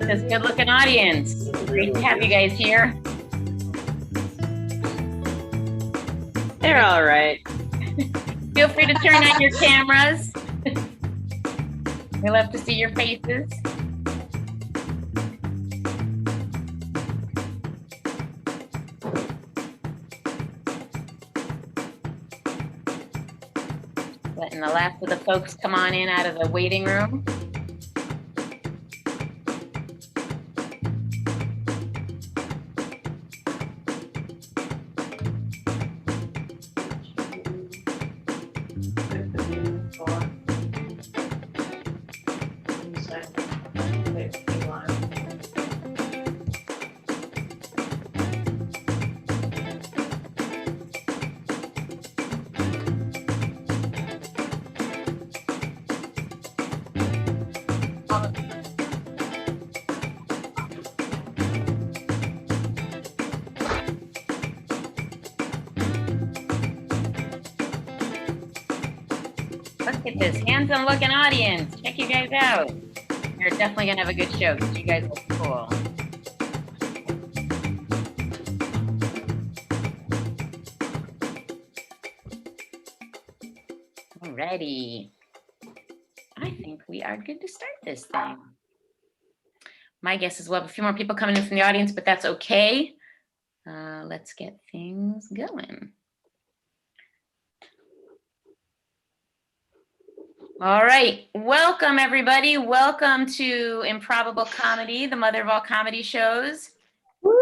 this good-looking audience. Great to have you guys here. They're all right. Feel free to turn on your cameras. We love to see your faces. Letting the last of the folks come on in out of the waiting room. Look at this handsome looking audience. Check you guys out. You're definitely gonna have a good show because you guys look cool. Alrighty. I think we are good to start this thing. My guess is we'll have a few more people coming in from the audience, but that's okay. Let's get things going. All right, welcome everybody. Welcome to Improbable Comedy, the mother of all comedy shows. Woo!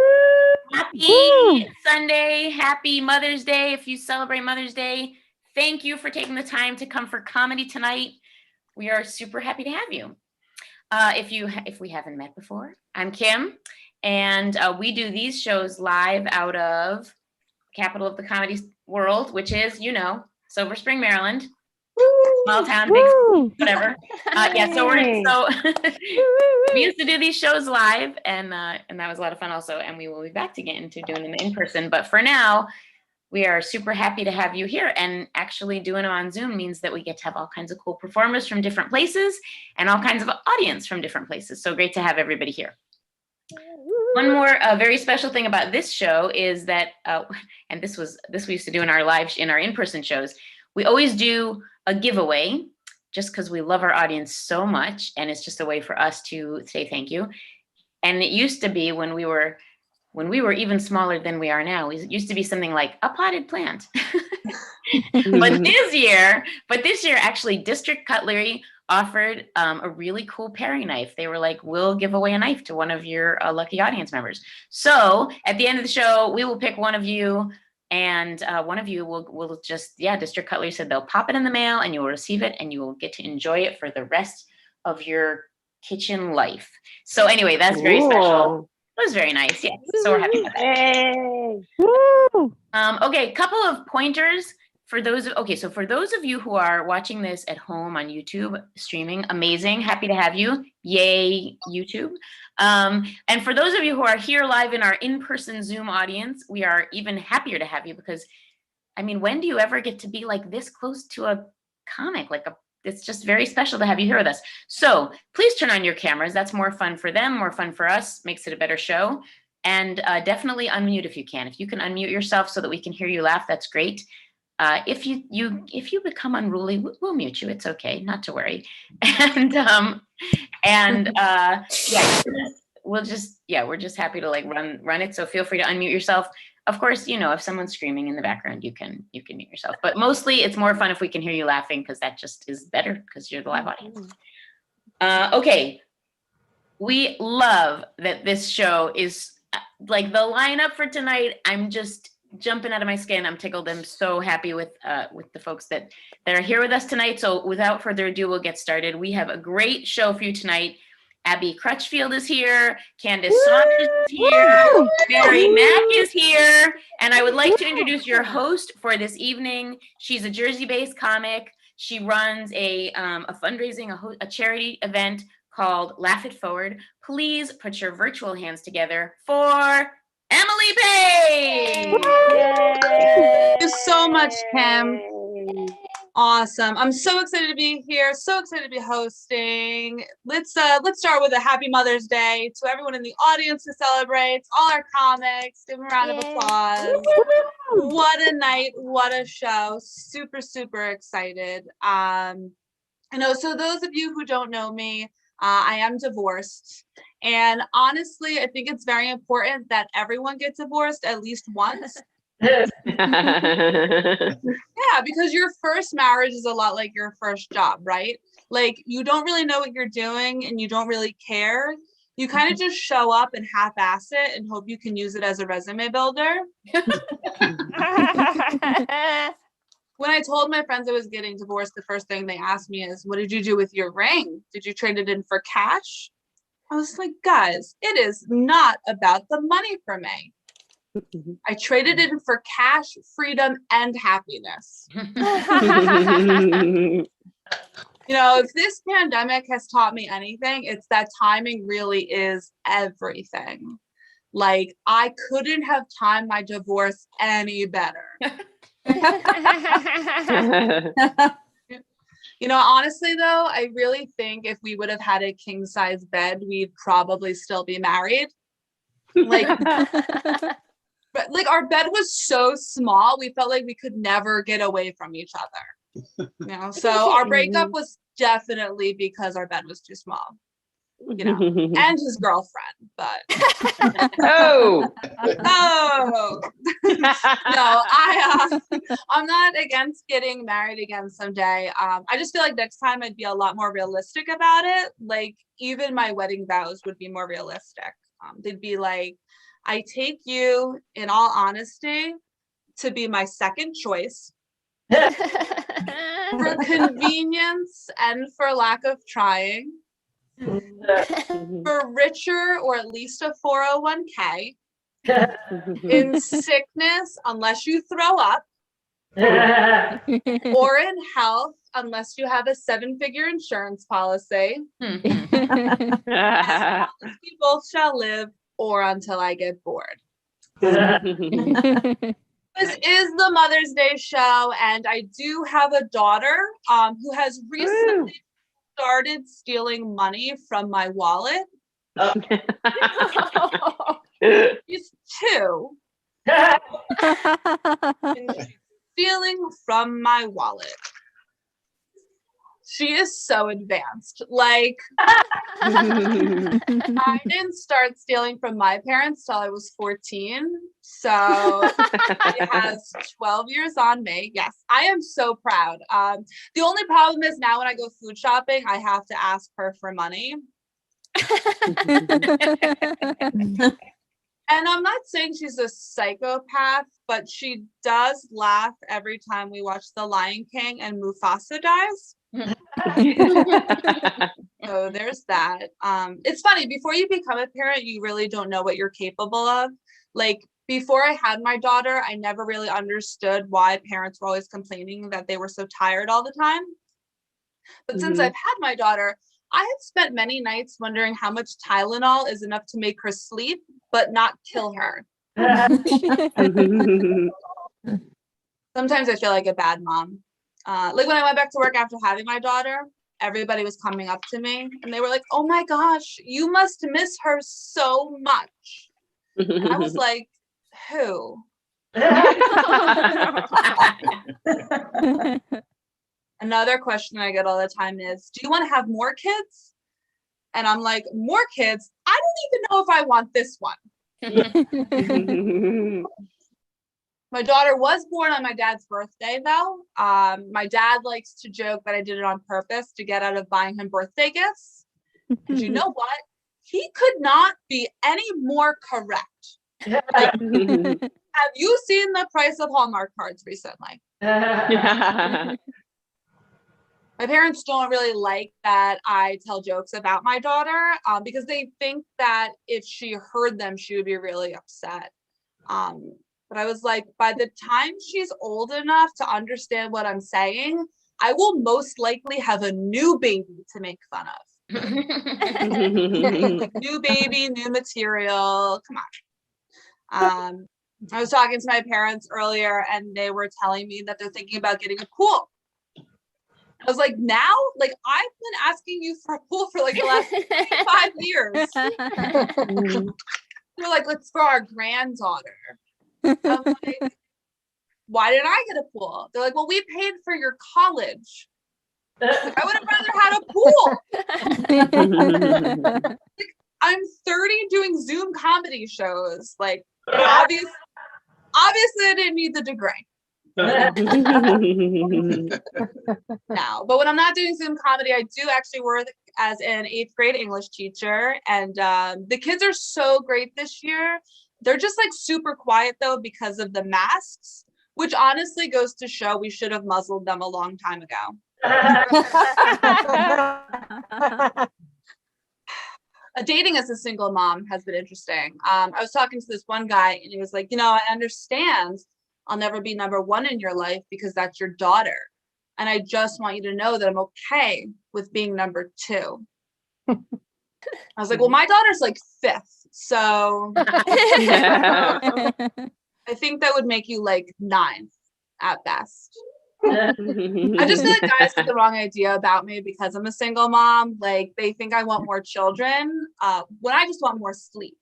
Happy Sunday, happy Mother's Day. If you celebrate Mother's Day, thank you for taking the time to come for comedy tonight. We are super happy to have you. If we haven't met before, I'm Kim, and we do these shows live out of capital of the comedy world, which is, you know, Silver Spring, Maryland. Small town, big whatever. Yeah, so we used to do these shows live, and that was a lot of fun also. And we will be back to get into doing them in person. But for now, we are super happy to have you here. And actually doing them on Zoom means that we get to have all kinds of cool performers from different places and all kinds of audience from different places. So great to have everybody here. One more very special thing about this show is that, and this we used to do in our in-person shows. We always do a giveaway just because we love our audience so much, and it's just a way for us to say thank you. And it used to be when we were even smaller than we are now, it used to be something like a potted plant. But this year actually District Cutlery offered a really cool paring knife. They were like, we'll give away a knife to one of your lucky audience members. So at the end of the show, we will pick one of you, and one of you will just, District Cutlery said they'll pop it in the mail and you will receive it and you will get to enjoy it for the rest of your kitchen life. So anyway, that's very special. It was very nice. Yeah. So we're happy about that. Okay, couple of pointers for those. So for those of you who are watching this at home on YouTube streaming, amazing. Happy to have you. Yay, YouTube. And for those of you who are here live in our in-person Zoom audience, we are even happier to have you because, I mean, when do you ever get to be like this close to a comic? It's just very special to have you here with us. So please turn on your cameras. That's more fun for them, more fun for us, makes it a better show. And definitely unmute if you can. If you can unmute yourself so that we can hear you laugh, that's great. If you become unruly, we'll mute you. It's okay, not to worry. We're just happy to like run it. So feel free to unmute yourself. Of course, you know, if someone's screaming in the background, you can mute yourself. But mostly it's more fun if we can hear you laughing because that just is better because you're the live audience. Okay, we love that this show is like the lineup for tonight. I'm just jumping out of my skin. I'm tickled. I'm so happy with the folks that are here with us tonight. So without further ado, we'll get started. We have a great show for you tonight. Abbi Crutchfield is here. Candace Saunders is here. Mack is here. And I would like to introduce your host for this evening. She's a Jersey-based comic. She runs a fundraising, a charity event called Laugh It Forward. Please put your virtual hands together for Emily Paige. Thank you so much, Kim. Awesome. I'm so excited to be here. So excited to be hosting. Let's start with a happy Mother's Day to everyone in the audience who celebrates, all our comics. Give them a round of applause. What a night, what a show. Super, super excited. So those of you who don't know me, I am divorced. And honestly, I think it's very important that everyone gets divorced at least once. Yeah, because your first marriage is a lot like your first job, right? Like you don't really know what you're doing and you don't really care. You kind of just show up and half-ass it and hope you can use it as a resume builder. When I told my friends I was getting divorced, the first thing they asked me is, what did you do with your ring? Did you trade it in for cash? I was like, guys, it is not about the money for me. I traded it in for cash, freedom, and happiness. If this pandemic has taught me anything, it's that timing really is everything. Like, I couldn't have timed my divorce any better. Honestly, though, I really think if we would have had a king-size bed, we'd probably still be married. But our bed was so small, we felt like we could never get away from each other. So our breakup was definitely because our bed was too small. And his girlfriend, but Oh. No, I'm not against getting married again someday. I just feel like next time I'd be a lot more realistic about it. Like even my wedding vows would be more realistic. They'd be like, I take you, in all honesty, to be my second choice for convenience and for lack of trying, for richer or at least a 401k, in sickness unless you throw up, or in health unless you have a 7-figure insurance policy, as long as we both shall live, or until I get bored. This is the Mother's Day show, and I do have a daughter who has recently started stealing money from my wallet. She's 2. And she's stealing from my wallet. She is so advanced. Like, I didn't start stealing from my parents till I was 14. So she has 12 years on me. Yes, I am so proud. The only problem is now when I go food shopping, I have to ask her for money. And I'm not saying she's a psychopath, but she does laugh every time we watch The Lion King and Mufasa dies. So there's that. It's funny, before you become a parent, you really don't know what you're capable of. Like before I had my daughter, I never really understood why parents were always complaining that they were so tired all the time. But since I've had my daughter, I have spent many nights wondering how much Tylenol is enough to make her sleep, but not kill her. Sometimes I feel like a bad mom. Like when I went back to work after having my daughter, everybody was coming up to me and they were like, oh my gosh, you must miss her so much. And I was like, who? Another question I get all the time is, do you want to have more kids? And I'm like, more kids? I don't even know if I want this one. My daughter was born on my dad's birthday, though. My dad likes to joke that I did it on purpose to get out of buying him birthday gifts. Because you know what? He could not be any more correct. Like, have you seen the price of Hallmark cards recently? My parents don't really like that I tell jokes about my daughter because they think that if she heard them, she would be really upset. But I was like, by the time she's old enough to understand what I'm saying, I will most likely have a new baby to make fun of. New baby, new material. Come on. I was talking to my parents earlier and they were telling me that they're thinking about getting a pool. I was like, now? Like, I've been asking you for a pool for like the last 5 years. They're like, it's for our granddaughter. I'm like, why didn't I get a pool? They're like, well, we paid for your college. Like, I would have rather had a pool. Like, I'm 30 doing Zoom comedy shows. Like, obviously I didn't need the degree. Now, but when I'm not doing Zoom comedy, I do actually work as an 8th grade English teacher, and the kids are so great this year. They're just like super quiet though because of the masks, which honestly goes to show we should have muzzled them a long time ago. Dating as a single mom has been interesting. I was talking to this one guy and he was like, I understand I'll never be number 1 in your life because that's your daughter. And I just want you to know that I'm okay with being number 2. I was like, well, my daughter's like 5th. So I think that would make you like 9th at best. I just feel like guys have the wrong idea about me because I'm a single mom. Like, they think I want more children when I just want more sleep.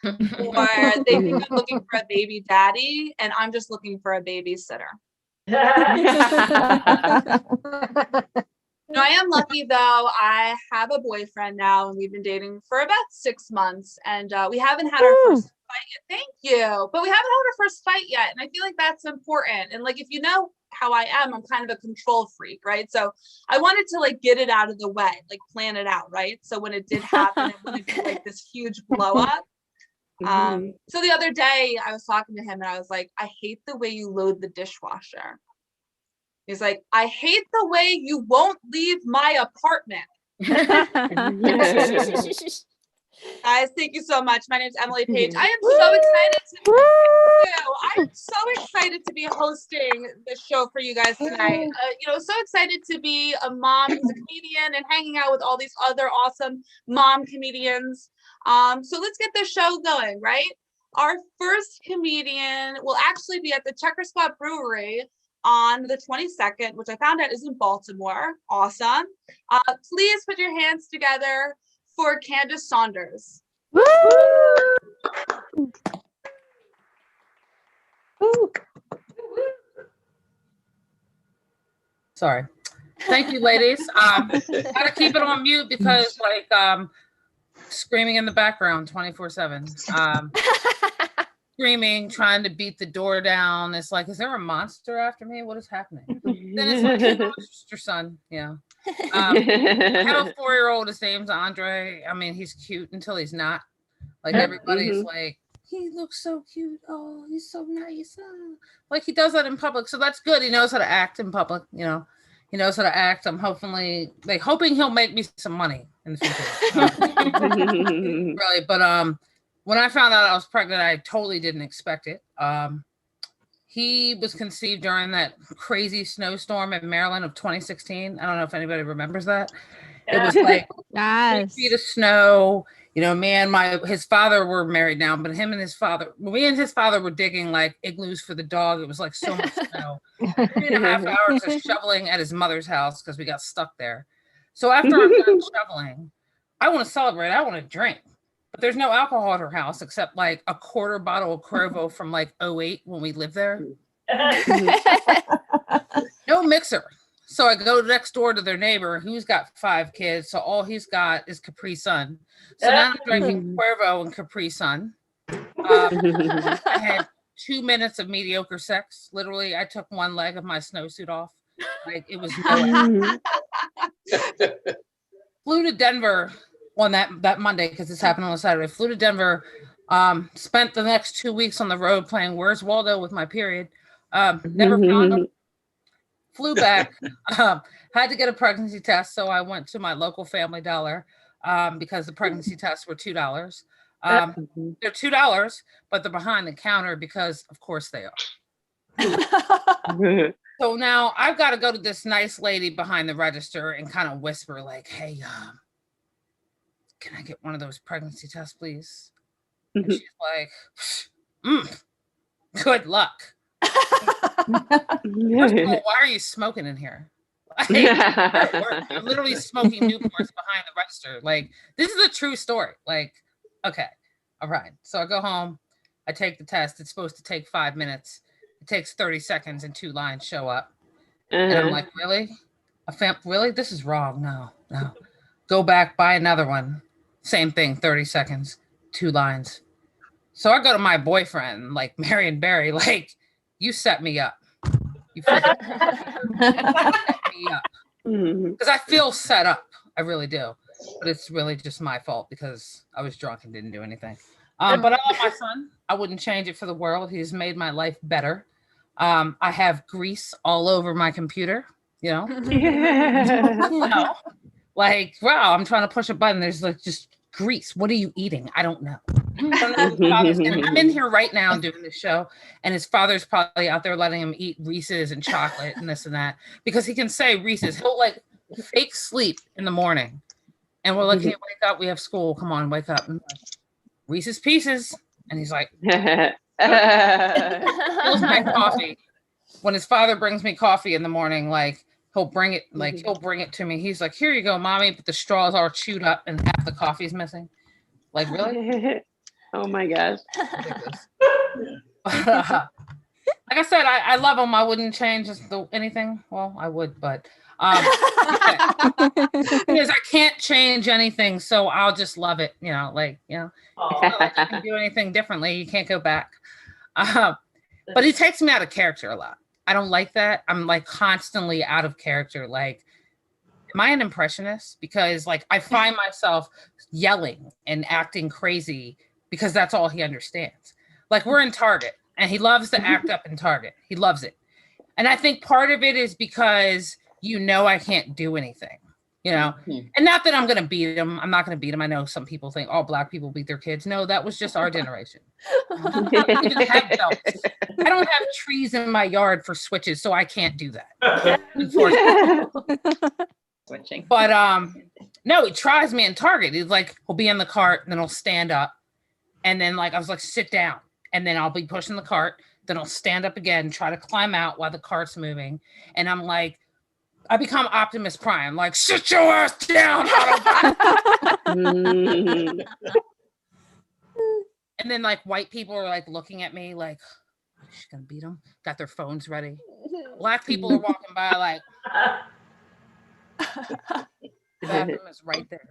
Or they think I'm looking for a baby daddy and I'm just looking for a babysitter. I am lucky though. I have a boyfriend now and we've been dating for about 6 months, and we haven't had our first fight yet. Thank you. But we haven't had our first fight yet. And I feel like that's important. And like, if you know how I am, I'm kind of a control freak, right? So I wanted to like get it out of the way, like plan it out, right? So when it did happen, it wouldn't be like this huge blow up. So the other day I was talking to him and I was like, I hate the way you load the dishwasher. He's like, I hate the way you won't leave my apartment. Guys, thank you so much. My name is Emily Paige. I am so excited to meet you. I'm so excited to be hosting this show for you guys tonight. So excited to be a mom who's a comedian and hanging out with all these other awesome mom comedians. So let's get this show going, right? Our first comedian will actually be at the Checker Spot Brewery on the 22nd, which I found out is in Baltimore. Awesome. Please put your hands together for Kandace Saunders. Woo! Sorry. Thank you, ladies. Gotta keep it on mute because screaming in the background 24/7. Screaming, trying to beat the door down. It's like, is there a monster after me? What is happening? Then it's like, your son. Yeah. I have a 4-year-old. His name's Andre. I mean, he's cute until he's not. Like, everybody's like, he looks so cute. Oh, he's so nice. Like, he does that in public. So that's good. He knows how to act in public. He knows how to act. I'm hoping he'll make me some money in the future. Really. But when I found out I was pregnant, I totally didn't expect it. He was conceived during that crazy snowstorm in Maryland of 2016. I don't know if anybody remembers that. It was like 3 feet of snow. His father were married now, but me and his father were digging like igloos for the dog. It was like so much snow. 3.5 hours of shoveling at his mother's house because we got stuck there. So after I'm done shoveling, I want to celebrate. I want to drink. But there's no alcohol at her house except like a quarter bottle of Cuervo from like 2008 when we lived there. No mixer. So I go next door to their neighbor who's got 5 kids. So all he's got is Capri Sun. So now I'm drinking Cuervo and Capri Sun. I had 2 minutes of mediocre sex. Literally, I took one leg of my snowsuit off. Like, it was no Flew to Denver on that Monday because this happened on a Saturday. Flew to Denver, spent the next 2 weeks on the road playing Where's Waldo with my period. Never found him. Flew back, had to get a pregnancy test. So I went to my local Family Dollar because the pregnancy tests were $2. They're $2, but they're behind the counter because of course they are. So now I've got to go to this nice lady behind the register and kind of whisper like, hey, can I get one of those pregnancy tests, please? And she's like, good luck. First of all, why are you smoking in here? I'm literally smoking Newports behind the register. Like, this is a true story. Like, okay, all right. So I go home, I take the test. It's supposed to take 5 minutes. It takes 30 seconds and 2 lines show up. And I'm like, really? Really? This is wrong. No. Go back, buy another one. Same thing, 30 seconds, 2 lines. So I go to my boyfriend, like Marion Barry, like, you set me up. You freaking set me up. Because I feel set up. I really do. But it's really just my fault because I was drunk and didn't do anything. But I love my son. I wouldn't change it for the world. He's made my life better. I have grease all over my computer, you know? Like, wow, I'm trying to push a button. There's like just grease. What are you eating? I don't know. I'm in here right now doing this show, and his father's probably out there letting him eat Reese's and chocolate and this and that because he can say Reese's. He'll like fake sleep in the morning, and we're like, "Can you wake up? We have school. Come on, wake up." And like, Reese's Pieces, and he's like, "Fills my coffee." When his father brings me coffee in the morning, like he'll bring it to me. He's like, "Here you go, mommy," but the straw's all chewed up and half the coffee's missing. Like, really? Oh my gosh. Like I said, I love him. I wouldn't change anything. Well, I would, but because I can't change anything, so I'll just love it. You know, like, you know, it's not like you can do anything differently. You can't go back. But he takes me out of character a lot. I don't like that. I'm like constantly out of character. Like, am I an impressionist? Because like I find myself yelling and acting crazy because that's all he understands. Like, we're in Target and he loves to act up in Target. He loves it. And I think part of it is because, you know, I can't do anything, you know, and not that I'm going to beat him. I'm not going to beat him. I know some people think all Black people beat their kids. No, that was just our generation. I don't even have belts. I don't have trees in my yard for switches, so I can't do that. Switching. But no, he tries me in Target. He's like, he'll be in the cart, and then he'll stand up, and then like I was like, sit down, and then I'll be pushing the cart, then I'll stand up again, try to climb out while the cart's moving, and I'm like, I become Optimus Prime, like, sit your ass down. And then like white people are like looking at me like, she's gonna beat them. Got their phones ready. Black people are walking by like, the bathroom is right there.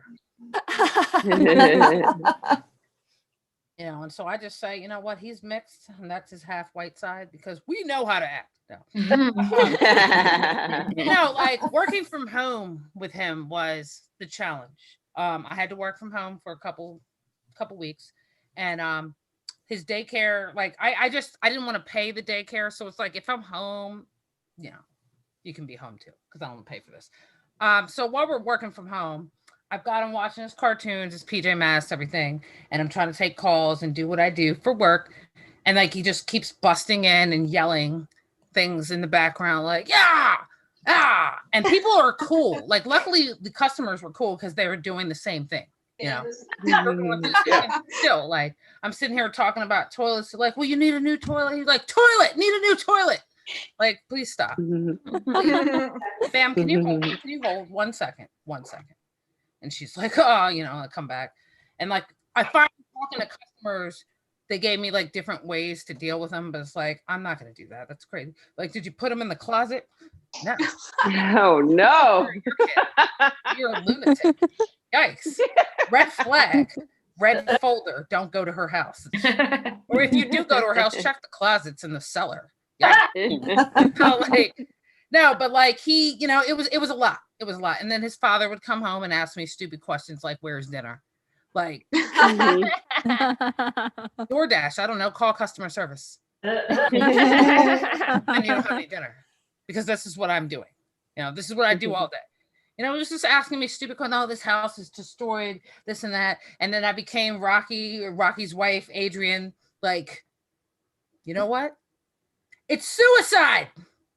You know, and so I just say, you know what, he's mixed, and that's his half white side because we know how to act. No. You know, like working from home with him was the challenge. I had to work from home for a couple weeks, and his daycare, like I didn't want to pay the daycare, so it's like if I'm home, you know, you can be home too because I don't want to pay for this. So while we're working from home, I've got him watching his cartoons, his PJ Masks, everything, and I'm trying to take calls and do what I do for work, and like he just keeps busting in and yelling things in the background, like and people are cool. Like, luckily the customers were cool because they were doing the same thing, you know. Still, like, I'm sitting here talking about toilets, like, well, you need a new toilet. He's like, need a new toilet. Like, please stop. Please. Bam, can you hold 1 second? 1 second. And she's like, oh, you know, I'll come back. And like, I find talking to customers, they gave me like different ways to deal with them, but it's like, I'm not going to do that. That's crazy. Like, did you put them in the closet? No. Oh, no. You're a lunatic. Yikes. Red flag. Red folder. Don't go to her house. Or if you do go to her house, check the closets in the cellar. No, but like he, you know, it was a lot. It was a lot. And then his father would come home and ask me stupid questions like, where's dinner? Like, DoorDash, I don't know, call customer service. And you don't have any dinner because this is what I'm doing. You know, this is what I do all day. You know, he was just asking me stupid questions. Oh, this house is destroyed, this and that. And then I became Rocky's wife, Adrian. Like, you know what? It's suicide.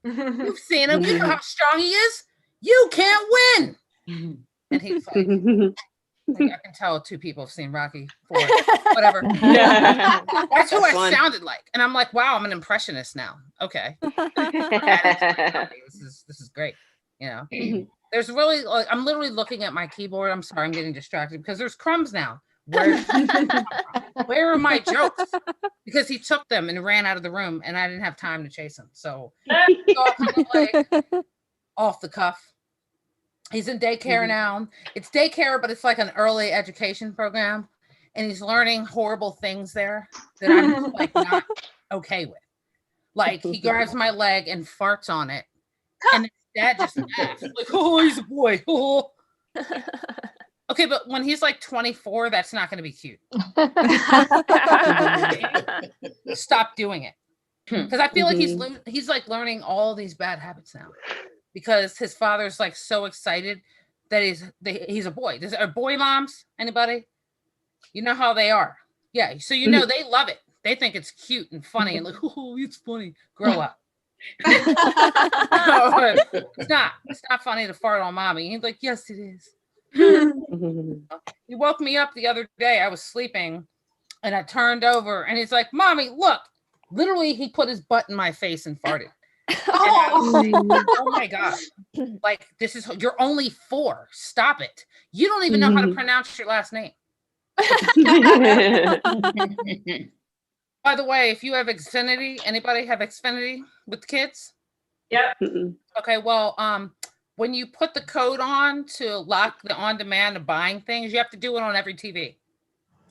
You've seen him. You know how strong he is. You can't win. And he's like, I can tell 2 people have seen Rocky 4, whatever. That's who I sounded like. And I'm like, wow, I'm an impressionist now. Okay. This is great. you know. There's really, like, I'm literally looking at my keyboard. I'm sorry, I'm getting distracted because there's crumbs now. Where are my jokes? Because he took them and ran out of the room, and I didn't have time to chase him. So all kind of like off the cuff. He's in daycare now. It's daycare, but it's like an early education program, and he's learning horrible things there that I'm just, like, not okay with. Like, he grabs my leg and farts on it, and his dad just laughs like, "Oh, he's a boy." Oh. Okay, but when he's like 24, that's not going to be cute. Stop doing it, because I feel like he's like learning all these bad habits now, because his father's like so excited that he's a boy. Are boy moms? Anybody? You know how they are. Yeah, so you know they love it. They think it's cute and funny and like, oh, it's funny. Grow up. No, it's not. It's not funny to fart on mommy. He's like, yes, it is. He woke me up the other day. I was sleeping and I turned over and he's like, "Mommy, look." Literally, he put his butt in my face and farted. And I was like, oh my God. Like, you're only 4. Stop it. You don't even know how to pronounce your last name. By the way, if you have Xfinity, anybody have Xfinity with kids? Yep. Okay, well, when you put the code on to lock the on-demand of buying things, you have to do it on every TV.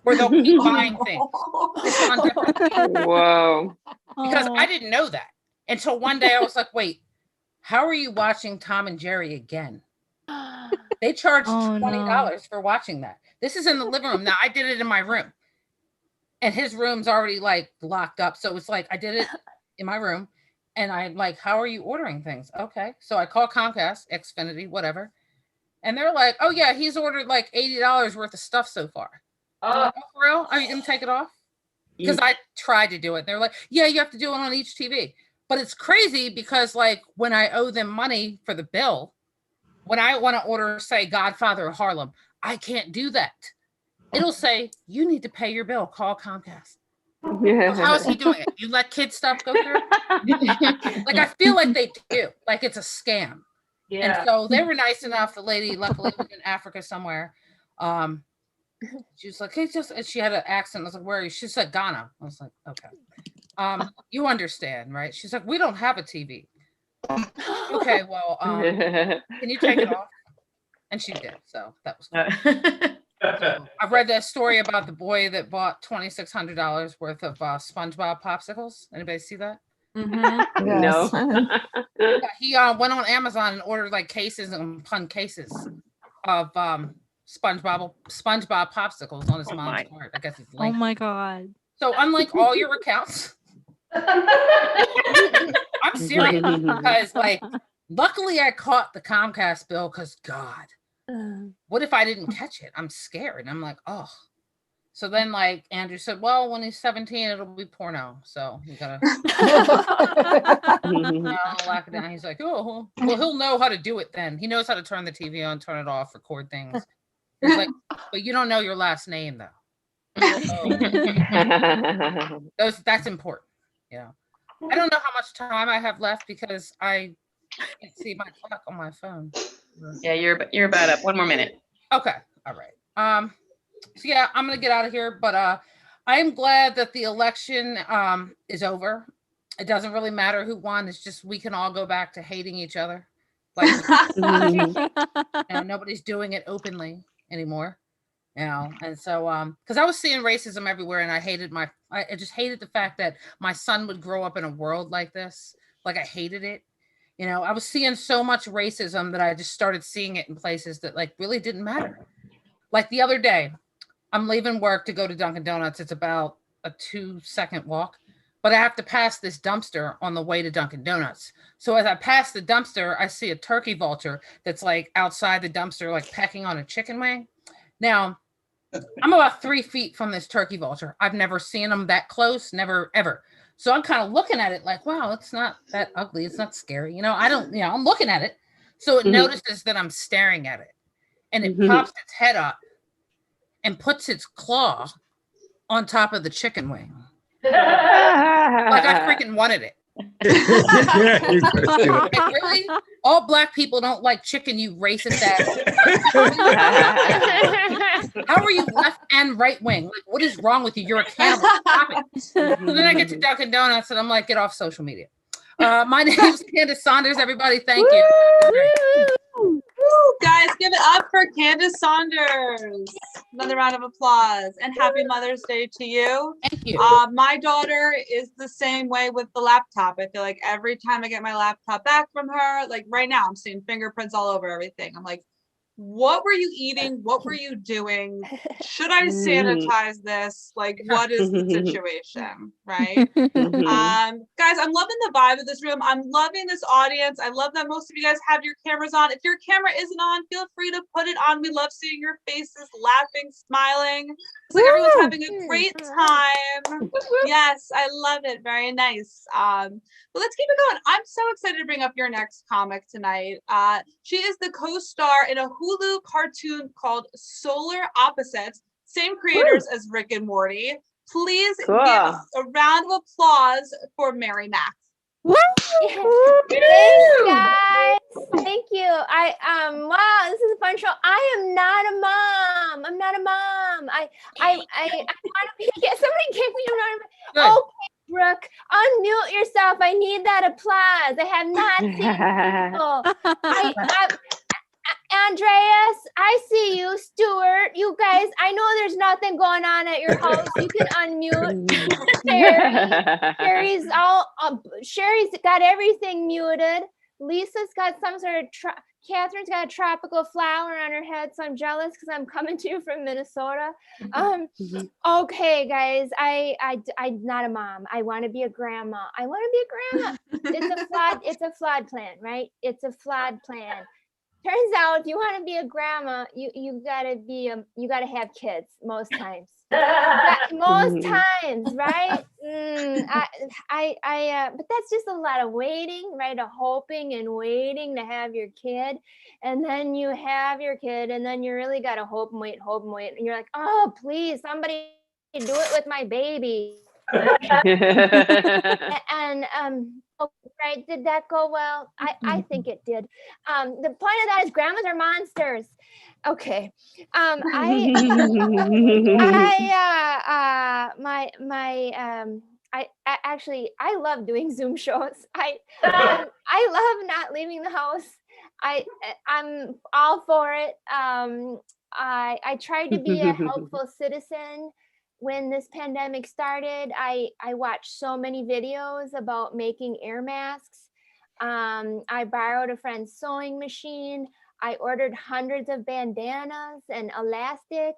Or they'll keep buying things. Whoa. Because I didn't know that until one day I was like, wait, how are you watching Tom and Jerry again? They charged $20 for watching that. This is in the living room. Now, I did it in my room. And his room's already like locked up. So it's like I did it in my room. And I'm like, how are you ordering things? Okay. So I call Comcast, Xfinity, whatever. And they're like, oh, yeah, he's ordered like $80 worth of stuff so far. Oh, for real? Are you going to take it off? Because I tried to do it. They're like, yeah, you have to do it on each TV. But it's crazy because, like, when I owe them money for the bill, when I want to order, say, Godfather of Harlem, I can't do that. It'll say, you need to pay your bill. Call Comcast. Yeah. How is he doing it? You let kids stuff go through? Like, I feel like they do. Like, it's a scam. Yeah. And so they were nice enough. The lady, luckily, was in Africa somewhere. She was like, hey, and she had an accent. I was like, where are you? She said, Ghana. I was like, okay. You understand, right? She's like, we don't have a TV. Okay, well, can you take it off? And she did. So that was cool. So, I've read that story about the boy that bought $2,600 worth of SpongeBob popsicles. Anybody see that? No. Yeah, he went on Amazon and ordered like cases and cases of SpongeBob popsicles on his mom's card. I guess it's linked. Oh my God. So unlike all your accounts, I'm serious, because like luckily I caught the Comcast bill, because God, what if I didn't catch it? I'm scared. I'm like, oh. So then like Andrew said, well, when he's 17, it'll be porno. So you gotta lock it down. He's like, oh, well, he'll know how to do it then. He knows how to turn the TV on, turn it off, record things. He's like, but you don't know your last name though. So, that's important. You know, I don't know how much time I have left because I can't see my clock on my phone. Yeah, you're about up. 1 more minute. Okay. All right. So yeah, I'm gonna get out of here, but I am glad that the election is over. It doesn't really matter who won. It's just we can all go back to hating each other. Like, you know, nobody's doing it openly anymore. You know, and so because I was seeing racism everywhere, and I just hated the fact that my son would grow up in a world like this. Like, I hated it. You know, I was seeing so much racism that I just started seeing it in places that like really didn't matter. Like the other day, I'm leaving work to go to Dunkin' Donuts. It's about a 2-second walk, but I have to pass this dumpster on the way to Dunkin' Donuts. So as I pass the dumpster, I see a turkey vulture that's like outside the dumpster, like pecking on a chicken wing. Now, I'm about 3 feet from this turkey vulture. I've never seen them that close, never, ever. So I'm kind of looking at it like, wow, it's not that ugly. It's not scary. You know, I'm looking at it. So it notices that I'm staring at it, and it pops its head up and puts its claw on top of the chicken wing. Like I freaking wanted it. Like, really? All Black people don't like chicken, you racist ass. How are you left and right wing? Like, what is wrong with you? You're a cannibal. Stop it. So then I get to Dunkin' Donuts and I'm like, get off social media. My name is Kandace Saunders, everybody. Thank you. Woo, guys, give it up for Kandace Saunders. Another round of applause and happy Mother's Day to you. Thank you. My daughter is the same way with the laptop. I feel like every time I get my laptop back from her, like right now, I'm seeing fingerprints all over everything. I'm like, what were you eating? What were you doing? Should I sanitize this? Like, what is the situation? Right? Guys, I'm loving the vibe of this room. I'm loving this audience. I love that most of you guys have your cameras on. If your camera isn't on, feel free to put it on. We love seeing your faces, laughing, smiling. It's like everyone's having a great time. Yes, I love it. Very nice. But let's keep it going. I'm so excited to bring up your next comic tonight. She is the co-star in a Hulu cartoon called Solar Opposites, same creators as Rick and Morty. Please give a round of applause for Mary Mack. Thanks, guys. Thank you. Wow, this is a fun show. I am not a mom. I'm not a mom. I want to be. Somebody gave me a round of. Okay, Brooke, unmute yourself. I need that applause. I have not seen people. Andreas, I see you. Stuart, you guys, I know there's nothing going on at your house. You can unmute. Sherry's got everything muted. Lisa's got some sort of, Catherine's got a tropical flower on her head, so I'm jealous because I'm coming to you from Minnesota. Okay, guys, I'm not a mom. I want to be a grandma. It's a flawed plan, right? It's a flawed plan. Turns out, if you want to be a grandma, you gotta have kids most times. Most times, right? But that's just a lot of waiting, right? A hoping and waiting to have your kid, and then you have your kid, and then you really gotta hope and wait, and you're like, oh, please, somebody do it with my baby. Right, did that go well? I think it did. The point of that is grandmas are monsters. Okay. I love doing Zoom shows. I love not leaving the house. I'm all for it. I tried to be a helpful citizen. When this pandemic started, I watched so many videos about making air masks. I borrowed a friend's sewing machine. I ordered hundreds of bandanas and elastic.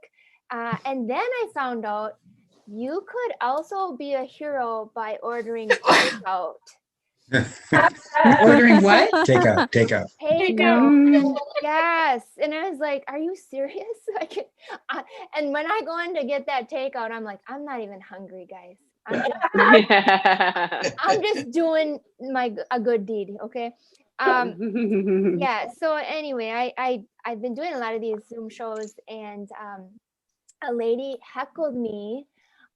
And then I found out you could also be a hero by ordering takeout. Ordering what? Takeout. Takeout. Yes. And I was like, are you serious? And when I go in to get that takeout, I'm like, I'm not even hungry, guys. I'm just doing a good deed. Okay. Yeah. So anyway, I've been doing a lot of these Zoom shows, and a lady heckled me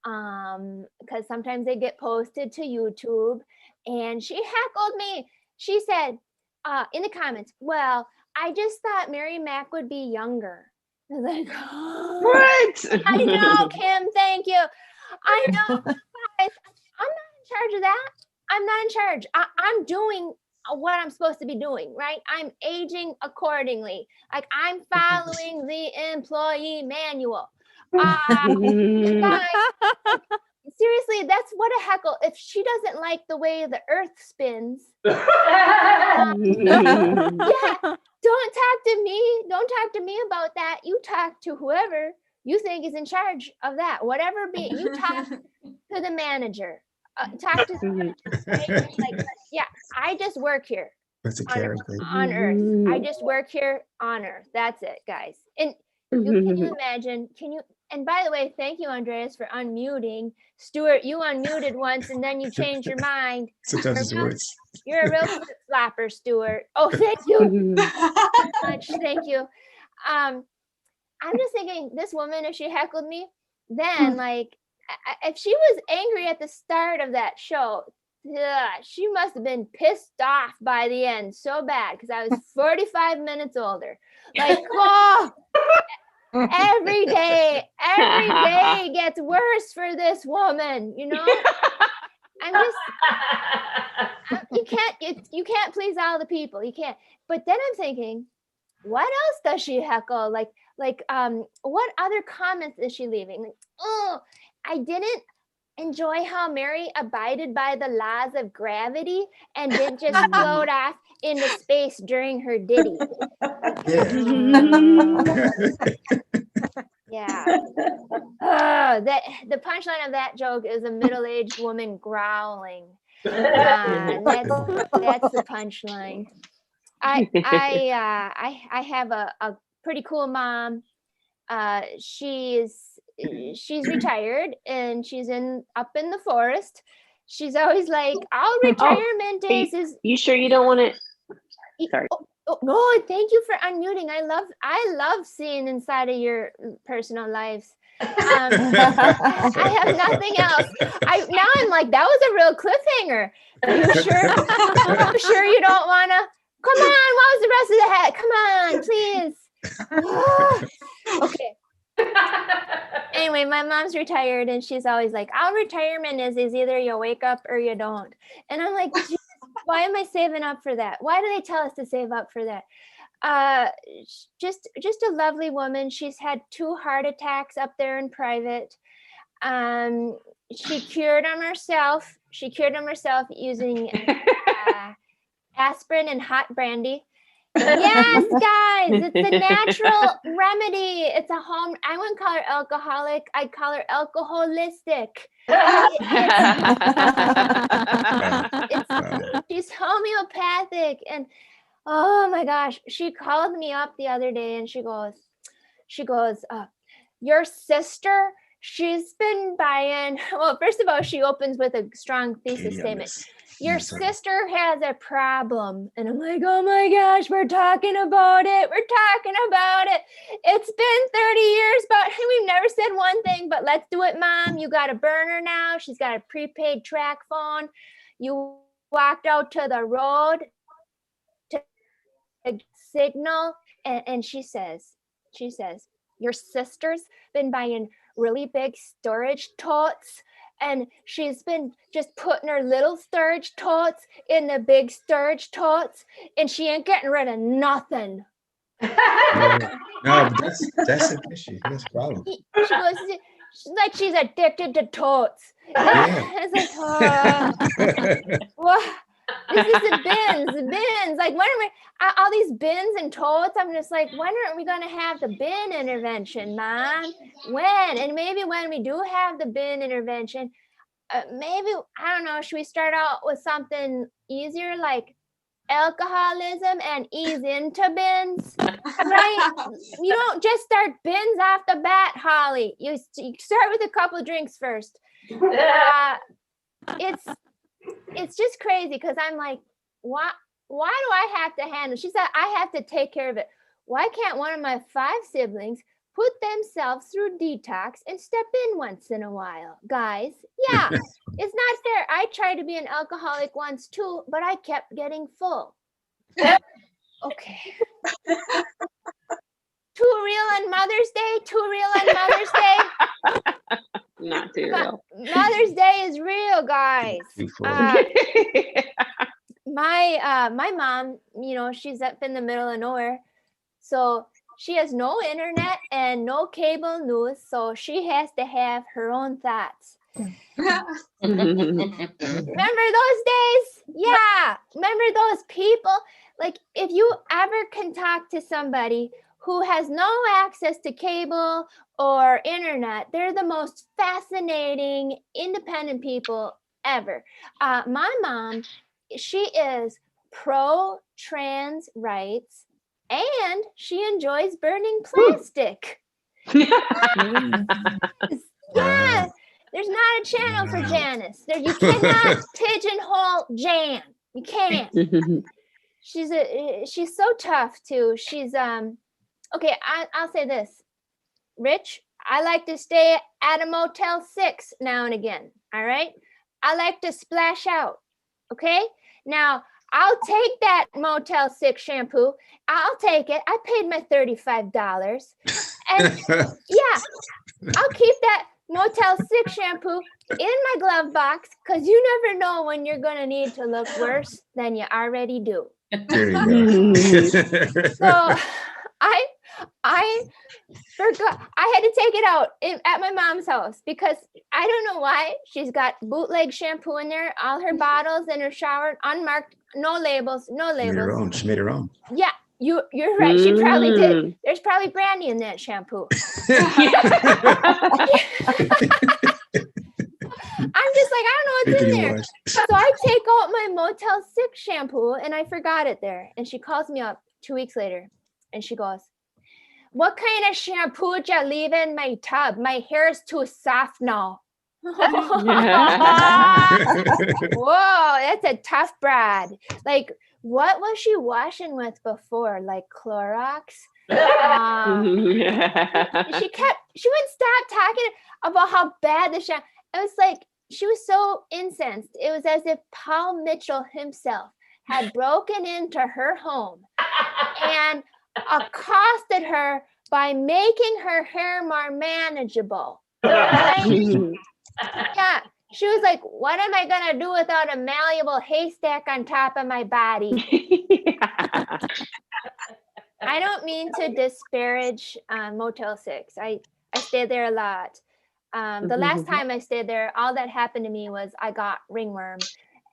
because sometimes they get posted to YouTube, and she heckled me. She said in the comments, well, I just thought Mary Mack would be younger. I was like, oh, what? I know, Kim, thank you. I know, guys, I'm not in charge of that. I'm not in charge. I'm doing what I'm supposed to be doing, right? I'm aging accordingly. Like, I'm following the employee manual. Guys, seriously, that's what a heckle. If she doesn't like the way the earth spins, yeah, don't talk to me. Don't talk to me about that. You talk to whoever you think is in charge of that. Whatever be, you talk to the manager. Talk to the manager. Right? Like, yeah, I just work here on Earth. I just work here on Earth. That's it, guys. And can you imagine? And by the way, thank you, Andreas, for unmuting. Stuart, you unmuted once and then you changed your mind. You're a real flapper, Stuart. Oh, thank you very much. Thank you. I'm just thinking, this woman, if she heckled me, then like, if she was angry at the start of that show, she must have been pissed off by the end so bad because I was 45 minutes older. Like, oh, every day gets worse for this woman, you know? I'm just, you can't please all the people. You can't. But then I'm thinking, what else does she heckle? Like, what other comments is she leaving? Like, oh, I didn't enjoy how Mary abided by the laws of gravity and didn't just float off into space during her ditty. Yeah. The punchline of that joke is a middle-aged woman growling. That's the punchline. I have a pretty cool mom. She's retired and she's up in the forest. She's always like, "Our retirement is." You sure you don't want it? Sorry. Oh, no, thank you for unmuting. I love seeing inside of your personal lives. I have nothing else. Now I'm like, that was a real cliffhanger. You sure you don't want to? Come on, what was the rest of the hat? Come on, please. Okay. Anyway, my mom's retired and she's always like, our retirement is either you wake up or you don't. And I'm like, why am I saving up for that? Why do they tell us to save up for that? Just a lovely woman. She's had 2 heart attacks up there in private. She cured them herself. Using aspirin and hot brandy. Yes, guys, it's a natural remedy. It's a home. I wouldn't call her alcoholic. I'd call her alcoholistic. She's homeopathic. And oh my gosh, she called me up the other day and she goes, your sister, she's been buying. Well, first of all, she opens with a strong thesis statement. Your sister has a problem. And I'm like, oh my gosh, we're talking about it. It's been 30 years, but we've never said one thing, but let's do it, Mom. You got a burner now. She's got a prepaid track phone. You walked out to the road to signal. And she says, your sister's been buying really big storage totes. And she's been just putting her little storage totes in the big storage totes, and she ain't getting rid of nothing. No, but that's an issue. That's a problem. She goes, like she's addicted to totes. Yeah. It's like, what? This is the bins. Like, when are we, all these bins and totes? I'm just like, when are we going to have the bin intervention, Mom? When? And maybe when we do have the bin intervention, maybe, I don't know, should we start out with something easier like alcoholism and ease into bins? Right? You don't just start bins off the bat, Holly. You start with a couple of drinks first. It's just crazy because I'm like, why do I have to handle? She said, I have to take care of it. Why can't one of my 5 siblings put themselves through detox and step in once in a while? Guys, yeah, it's not fair. I tried to be an alcoholic once too, but I kept getting full. Okay. Too real on Mother's Day? Not too real. Mother's Day is real, guys. My mom, she's up in the middle of nowhere, so she has no internet and no cable news, so she has to have her own thoughts. Remember those days? Yeah. Remember those people? Like, if you ever can talk to somebody who has no access to cable or internet, they're the most fascinating, independent people ever. My mom, she is pro-trans rights, and she enjoys burning plastic. Yeah, there's not a channel for Janice. You cannot pigeonhole Jan. You can't. She's so tough too. She's okay. I'll say this, Rich. I like to stay at a Motel 6 now and again. All right. I like to splash out. Okay. Now I'll take that Motel 6 shampoo. I'll take it. I paid my $35. And yeah, I'll keep that Motel 6 shampoo in my glove box because you never know when you're going to need to look worse than you already do. There you go. So I forgot. I had to take it out at my mom's house because I don't know why. She's got bootleg shampoo in there, all her bottles in her shower, unmarked, no labels, no She made her labels. own. She made her own. Yeah, you're right. She probably did. There's probably brandy in that shampoo. I'm just like, I don't know what's in there. So I take out my Motel 6 shampoo and I forgot it there. And she calls me up 2 weeks later and she goes, what kind of shampoo did you leave in my tub? My hair is too soft now. Whoa, that's a tough broad. Like, what was she washing with before? Like Clorox? She wouldn't stop talking about how bad the shampoo. It was like, she was so incensed. It was as if Paul Mitchell himself had broken into her home and accosted her by making her hair more manageable. Like, yeah, she was like, what am I gonna do without a malleable haystack on top of my body? I don't mean to disparage Motel 6. I stayed there a lot. The last time I stayed there, all that happened to me was I got ringworm.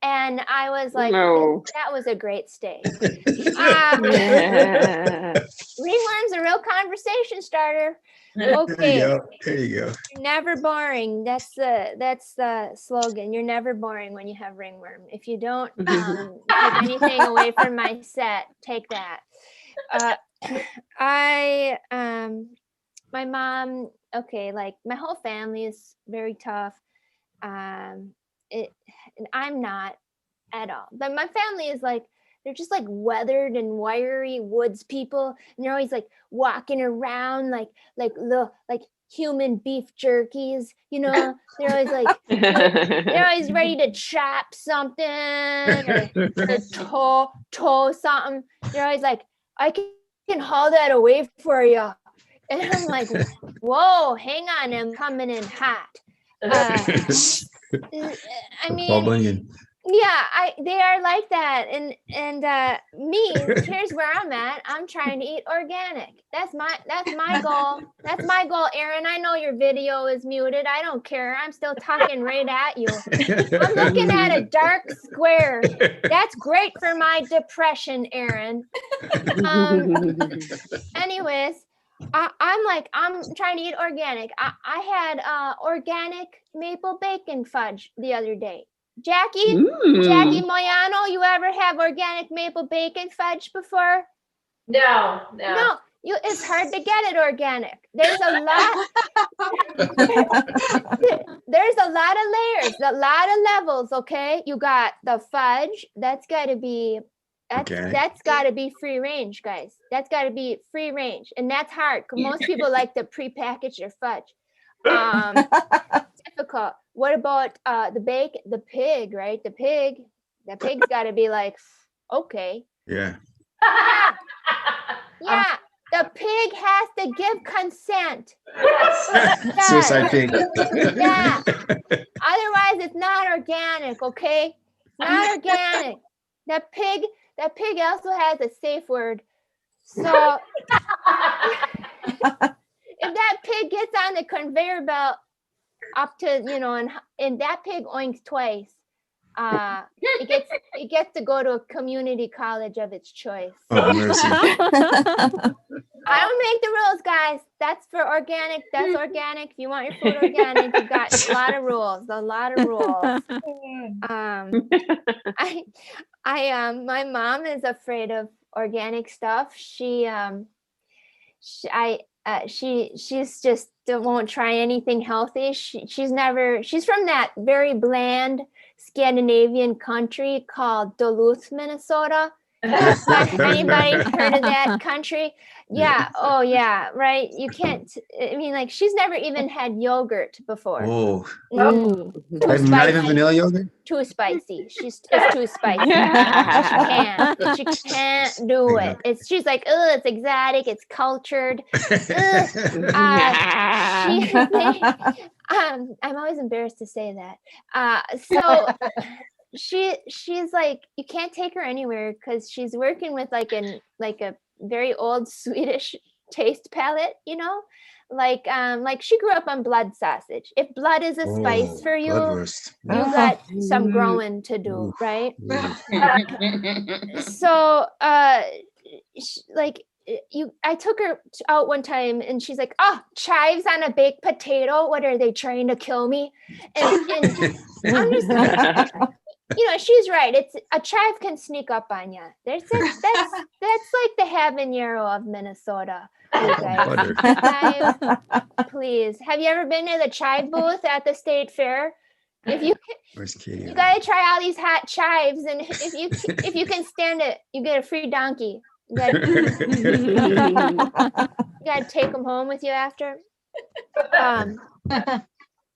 And I was like, that was a great stay. Ringworm's a real conversation starter. Okay. There you go. Never boring. That's the slogan. You're never boring when you have ringworm. If you don't take anything away from my set, take that. My mom, okay, like my whole family is very tough. And I'm not at all. But my family is like, they're just like weathered and wiry woods people. And they're always like walking around like little like human beef jerkies, you know. They're always like they're always ready to chop something or tow something. They're always like, I can haul that away for you. And I'm like, whoa, hang on, I'm coming in hot. I mean, yeah, they are like that. And me, here's where I'm at. I'm trying to eat organic. That's my goal. That's my goal, Aaron. I know your video is muted. I don't care. I'm still talking right at you. I'm looking at a dark square. That's great for my depression, Aaron. Anyways, I'm trying to eat organic. I had organic maple bacon fudge the other day. Jackie Moyano, you ever have organic maple bacon fudge before? No. It's hard to get it organic. There's a lot. There's a lot of layers, a lot of levels. Okay, you got the fudge. That's got to be free range, guys. That's got to be free range, and that's hard because most people like to prepackage their fudge. Difficult. What about the pig, right? The pig's got to be like, okay. Yeah. Yeah. The pig has to give consent. Suicide pig. Yeah. Otherwise, it's not organic, okay? It's not organic. That pig also has a safe word. So if that pig gets on the conveyor belt up to, and that pig oinks twice, it gets to go to a community college of its choice. Oh, mercy. I don't make the rules, guys. That's for organic. That's organic. If you want your food organic, you've got a lot of rules. My mom is afraid of organic stuff. She's just won't try anything healthy. She's from that very bland Scandinavian country called Duluth, Minnesota. Anybody heard of that country? Yeah. Oh, yeah. Right. You can't. I mean, like, she's never even had yogurt before. Oh, Mm, too not even spicy. vanilla yogurt? Too spicy. It's too spicy. She can't do it. She's like, oh, it's exotic. It's cultured. I'm always embarrassed to say that. So she's like, you can't take her anywhere because she's working with like a very old Swedish taste palette, you know, like she grew up on blood sausage. If blood is a spice for you, bloodwurst. you got some growing to do, Oof. right? Oof. So I took her out one time and she's like, oh, chives on a baked potato, what are they trying to kill me? And I'm just like, you know, she's right. It's a chive can sneak up on you. That's like the habanero of Minnesota. You guys. Chive, please. Have you ever been to the chive booth at the state fair? If you you gotta try all these hot chives, and if you can stand it, you get a free donkey. You gotta take them home with you after.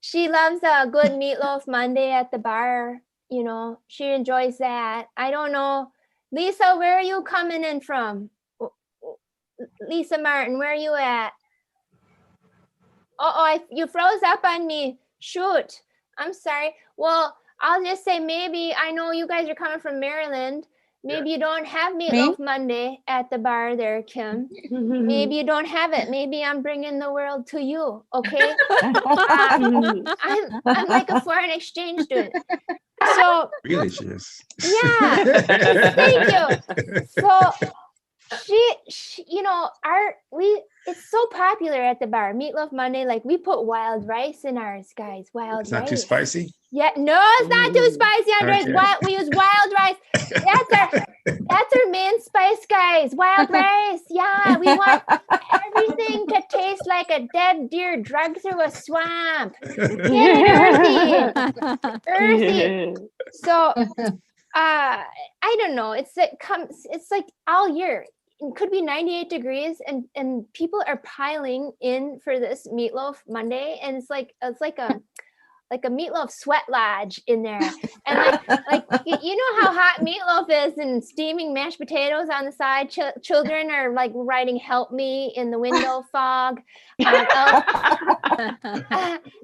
She loves a good meatloaf Monday at the bar. You know, she enjoys that. I don't know. Lisa, where are you coming in from? Lisa Martin, where are you at? You froze up on me. Shoot. I'm sorry. Well, I'll just say maybe, I know you guys are coming from Maryland. Maybe you don't have Meatloaf Monday at the bar there, Kim. Maybe you don't have it. Maybe I'm bringing the world to you, okay? I'm like a foreign exchange student. So Really, she is. Yeah, thank you. So she you know, it's so popular at the bar. Meatloaf Monday, like we put wild rice in ours, guys. Wild rice. It's not too spicy? Yeah, no, it's not too spicy, Andres. Okay. We use wild rice. That's our main spice, guys. Wild rice. Yeah, we want everything to taste like a dead deer dragged through a swamp. Get it earthy. So I don't know. It's like all year. It could be 98 degrees and people are piling in for this Meatloaf Monday, and it's like a meatloaf sweat lodge in there. And like you know how hot meatloaf is, and steaming mashed potatoes on the side. Children are like writing "Help me" in the window fog.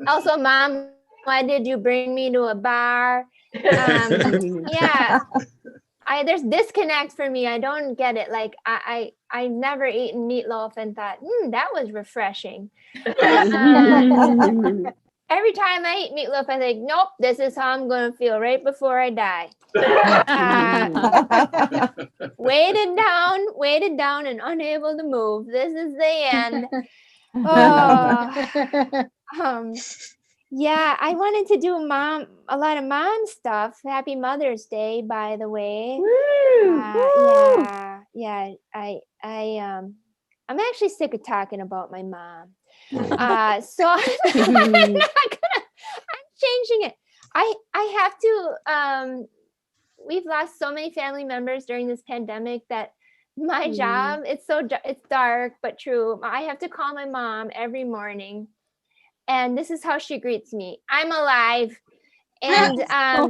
Also, Mom, why did you bring me to a bar? Yeah. There's disconnect for me. I don't get it. Like I've never eaten meatloaf and thought, that was refreshing. Every time I eat meatloaf, I think, nope, this is how I'm going to feel right before I die. Weighted down and unable to move. This is the end. Yeah, I wanted to do a lot of mom stuff. Happy Mother's Day, by the way. Yeah. I'm actually sick of talking about my mom. So I'm changing it. I have to. We've lost so many family members during this pandemic that my job, it's dark but true. I have to call my mom every morning. And this is how she greets me. I'm alive. And yeah,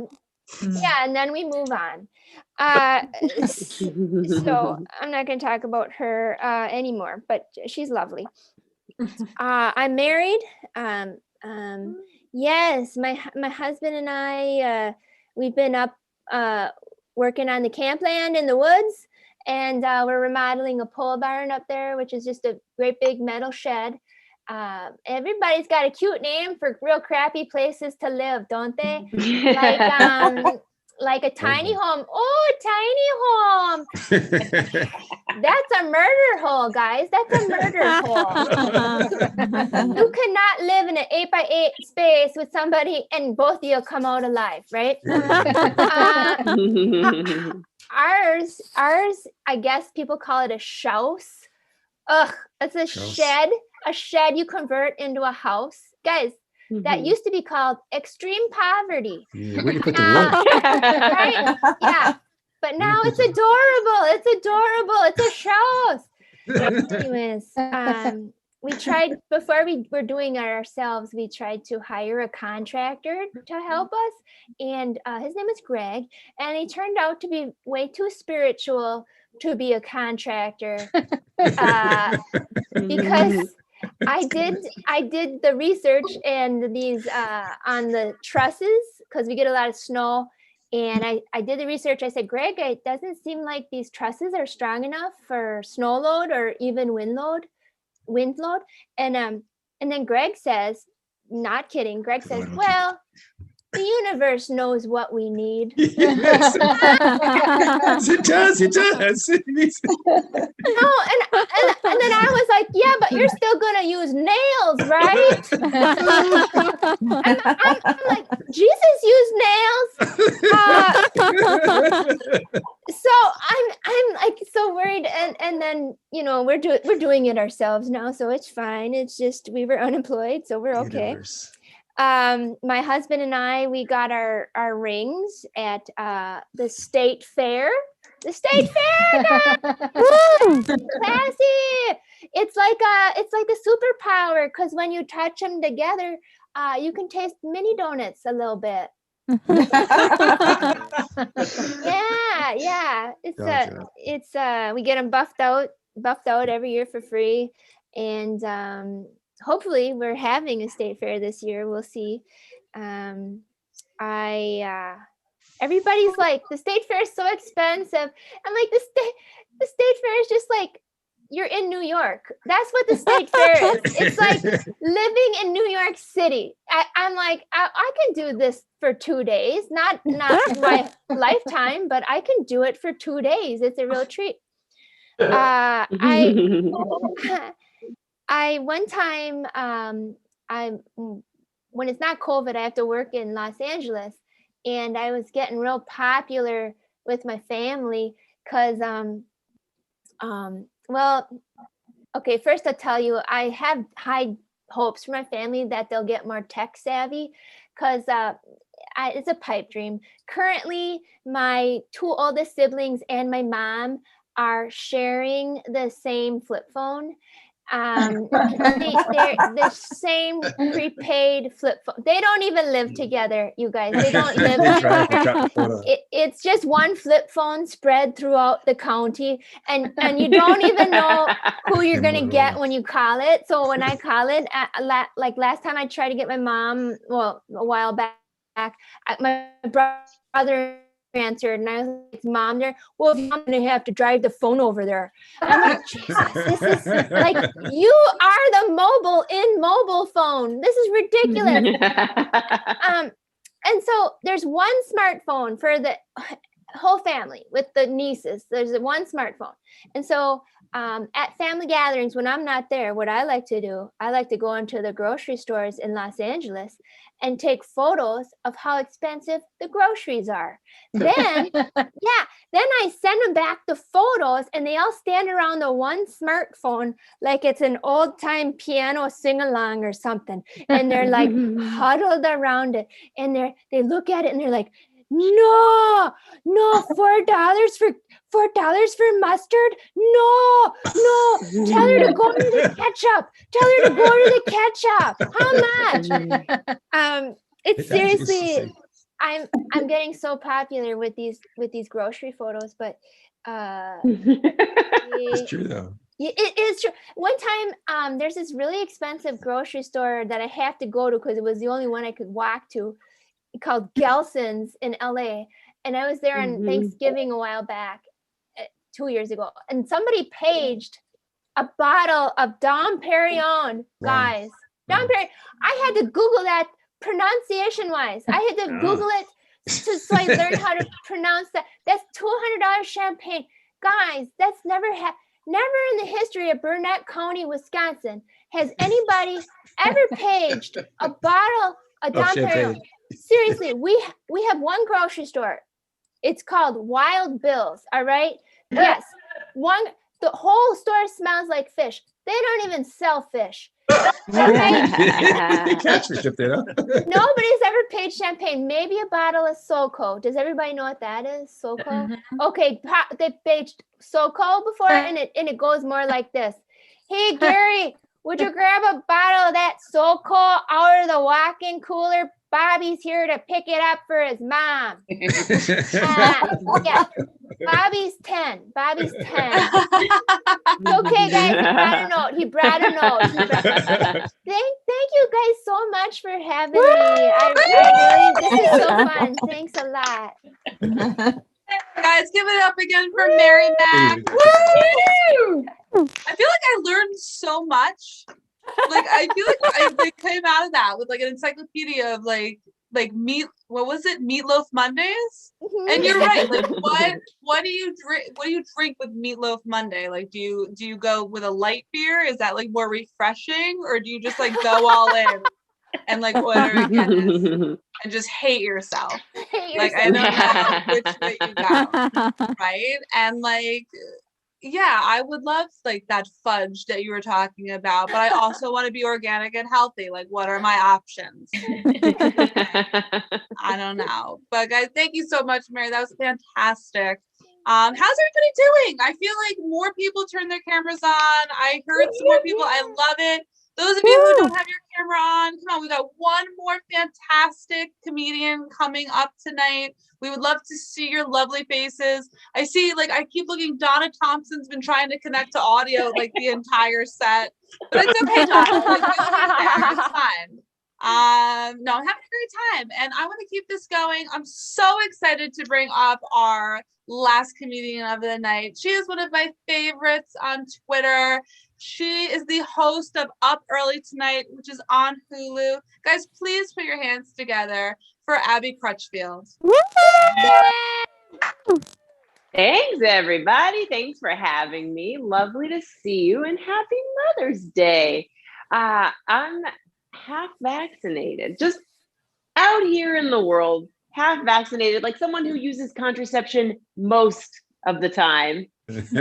and then we move on. So I'm not going to talk about her anymore, but she's lovely. I'm married. Yes, my husband and I, we've been up working on the campland in the woods, and we're remodeling a pole barn up there, which is just a great big metal shed. Everybody's got a cute name for real crappy places to live, don't they? Like a tiny home. Oh, tiny home. That's a murder hole, guys. That's a murder hole. You cannot live in an 8x8 space with somebody and both of you come out alive, right? Ours, I guess people call it a shouse. Ugh, it's a shed. A shed you convert into a house. Guys, that used to be called extreme poverty. Yeah, where do you put the wood? Right? Yeah. But now it's adorable. It's a house. Anyways, we tried before we were doing it ourselves. We tried to hire a contractor to help us, and his name is Greg, and he turned out to be way too spiritual to be a contractor because I did the research and these on the trusses because we get a lot of snow. And I did the research. I said, Greg, it doesn't seem like these trusses are strong enough for snow load or even wind load. And then Greg says, not kidding, Greg says, well, the universe knows what we need. Yes, it does. It does. No, and then I was like, yeah, but you're still gonna use nails, right? I'm like, Jesus used nails. So I'm like so worried, and then we're doing it ourselves now, so it's fine. It's just we were unemployed, so we're okay. Universe. My husband and I, we got our rings at the state fair. The state fair, guys! Classy. It's like a superpower because when you touch them together, you can taste mini donuts a little bit. Yeah. It's we get them buffed out every year for free, and hopefully we're having a state fair this year. We'll see. Everybody's like, the state fair is so expensive. I'm like, the state fair is just like you're in New York. That's what the state fair is. It's like living in New York City. I'm like, I can do this for 2 days, not my lifetime, but I can do it for 2 days. It's a real treat. I one time, when it's not COVID, I have to work in Los Angeles, and I was getting real popular with my family because, well, okay, first I'll tell you, I have high hopes for my family that they'll get more tech savvy because it's a pipe dream. Currently, my 2 oldest siblings and my mom are sharing the same flip phone. They're the same prepaid flip phone. They don't even live together, you guys. They don't live together. It's just one flip phone spread throughout the county, and you don't even know who you're gonna get when you call it. So when I call it, like last time I tried to get my mom, well, a while back, my brother answered, and I was like, Mom, there. Well, I'm gonna have to drive the phone over there. I'm like, Jesus, this is like, you are the mobile phone. This is ridiculous. And so there's one smartphone for the whole family with the nieces. There's one smartphone, and so at family gatherings, when I'm not there, what I like to do, I like to go into the grocery stores in Los Angeles and take photos of how expensive the groceries are. Then, then I send them back the photos, and they all stand around the one smartphone like it's an old time piano sing along or something, and they're like huddled around it, and they look at it and they're like, no, $4 for mustard. No, tell her to go to the ketchup. How much? It's seriously, I'm getting so popular with these grocery photos, but It's true though. it is true. One time, there's this really expensive grocery store that I have to go to because it was the only one I could walk to, called Gelson's in LA, and I was there on Thanksgiving a while back, 2 years ago, and somebody paged a bottle of Dom Perignon, guys. Dom Perignon. I had to Google that pronunciation wise. I had to Google it so I learned how to pronounce that. That's $200 champagne, guys. That's never in the history of Burnett County, Wisconsin, has anybody ever paged a bottle of Dom Perignon. Seriously, we have one grocery store. It's called Wild Bill's. All right. Yes. The whole store smells like fish. They don't even sell fish. Catfish up there, huh? Nobody's ever paid champagne. Maybe a bottle of SoCo. Does everybody know what that is? SoCo. Mhm. Okay, they paid SoCo before, and it goes more like this. Hey Gary, would you grab a bottle of that SoCo out of the walk-in cooler? Bobby's here to pick it up for his mom. Yeah, Bobby's 10. Bobby's 10. Okay, guys, he brought a note. He brought a note. Thank you guys so much for having me. I really, this is so fun. Thanks a lot. Guys, give it up again for Mary Mack. I feel like I learned so much. Like I feel like I came out of that with like an encyclopedia of like what was it? Meatloaf Mondays? And you're right. Like what do you drink? What do you drink with Meatloaf Monday? Like do you go with a light beer? Is that like more refreshing, or do you just like go all in and like order a Guinness and just hate yourself? Like I don't know which way you go, right? And like yeah, I would love like that fudge that you were talking about, but I also want to be organic and healthy. Like, what are my options? I don't know. But guys, thank you so much, Mary. That was fantastic. How's everybody doing? I feel like more people turn their cameras on. I heard some more people. I love it. Those of you who don't have your camera on, come on, we got one more fantastic comedian coming up tonight. We would love to see your lovely faces. I see, like, I keep looking, Donna Thompson's been trying to connect to audio, like, the entire set. But it's okay, Donna. Like, it's fine. No, I'm having a great time. And I want to keep this going. I'm so excited to bring up our last comedian of the night. She is one of my favorites on Twitter. She is the host of Up Early Tonight, which is on Hulu. Guys, please put your hands together for Abbi Crutchfield. Thanks, everybody. Thanks for having me. Lovely to see you, and happy Mother's Day. I'm half vaccinated, just out here in the world, half vaccinated, like someone who uses contraception most of the time. Just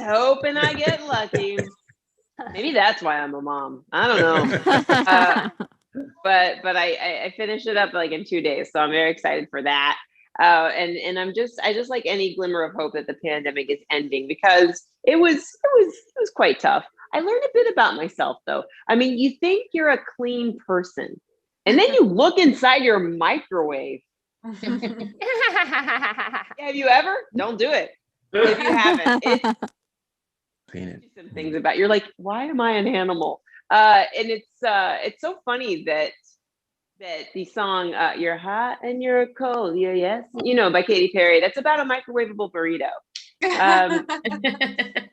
hoping I get lucky. Maybe that's why I'm a mom. I don't know. But I finished it up like in 2 days, so I'm very excited for that. And I just like any glimmer of hope that the pandemic is ending, because it was quite tough. I learned a bit about myself, though. I mean, you think you're a clean person, and then you look inside your microwave. Have you ever? Don't do it. If you haven't, it's some things about, you're like, why am I an animal? And it's so funny that the song "You're Hot and You're Cold," yes, by Katy Perry. That's about a microwavable burrito.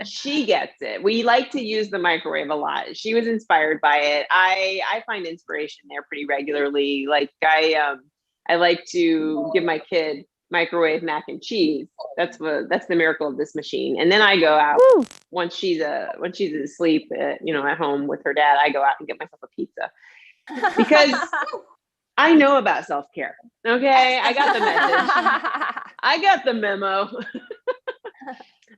She gets it. We like to use the microwave a lot. She was inspired by it. I find inspiration there pretty regularly. Like I like to give my kid microwave mac and cheese. That's the miracle of this machine. And then I go out once she's asleep, at home with her dad. I go out and get myself a pizza, because I know about self-care. Okay, I got the message. I got the memo.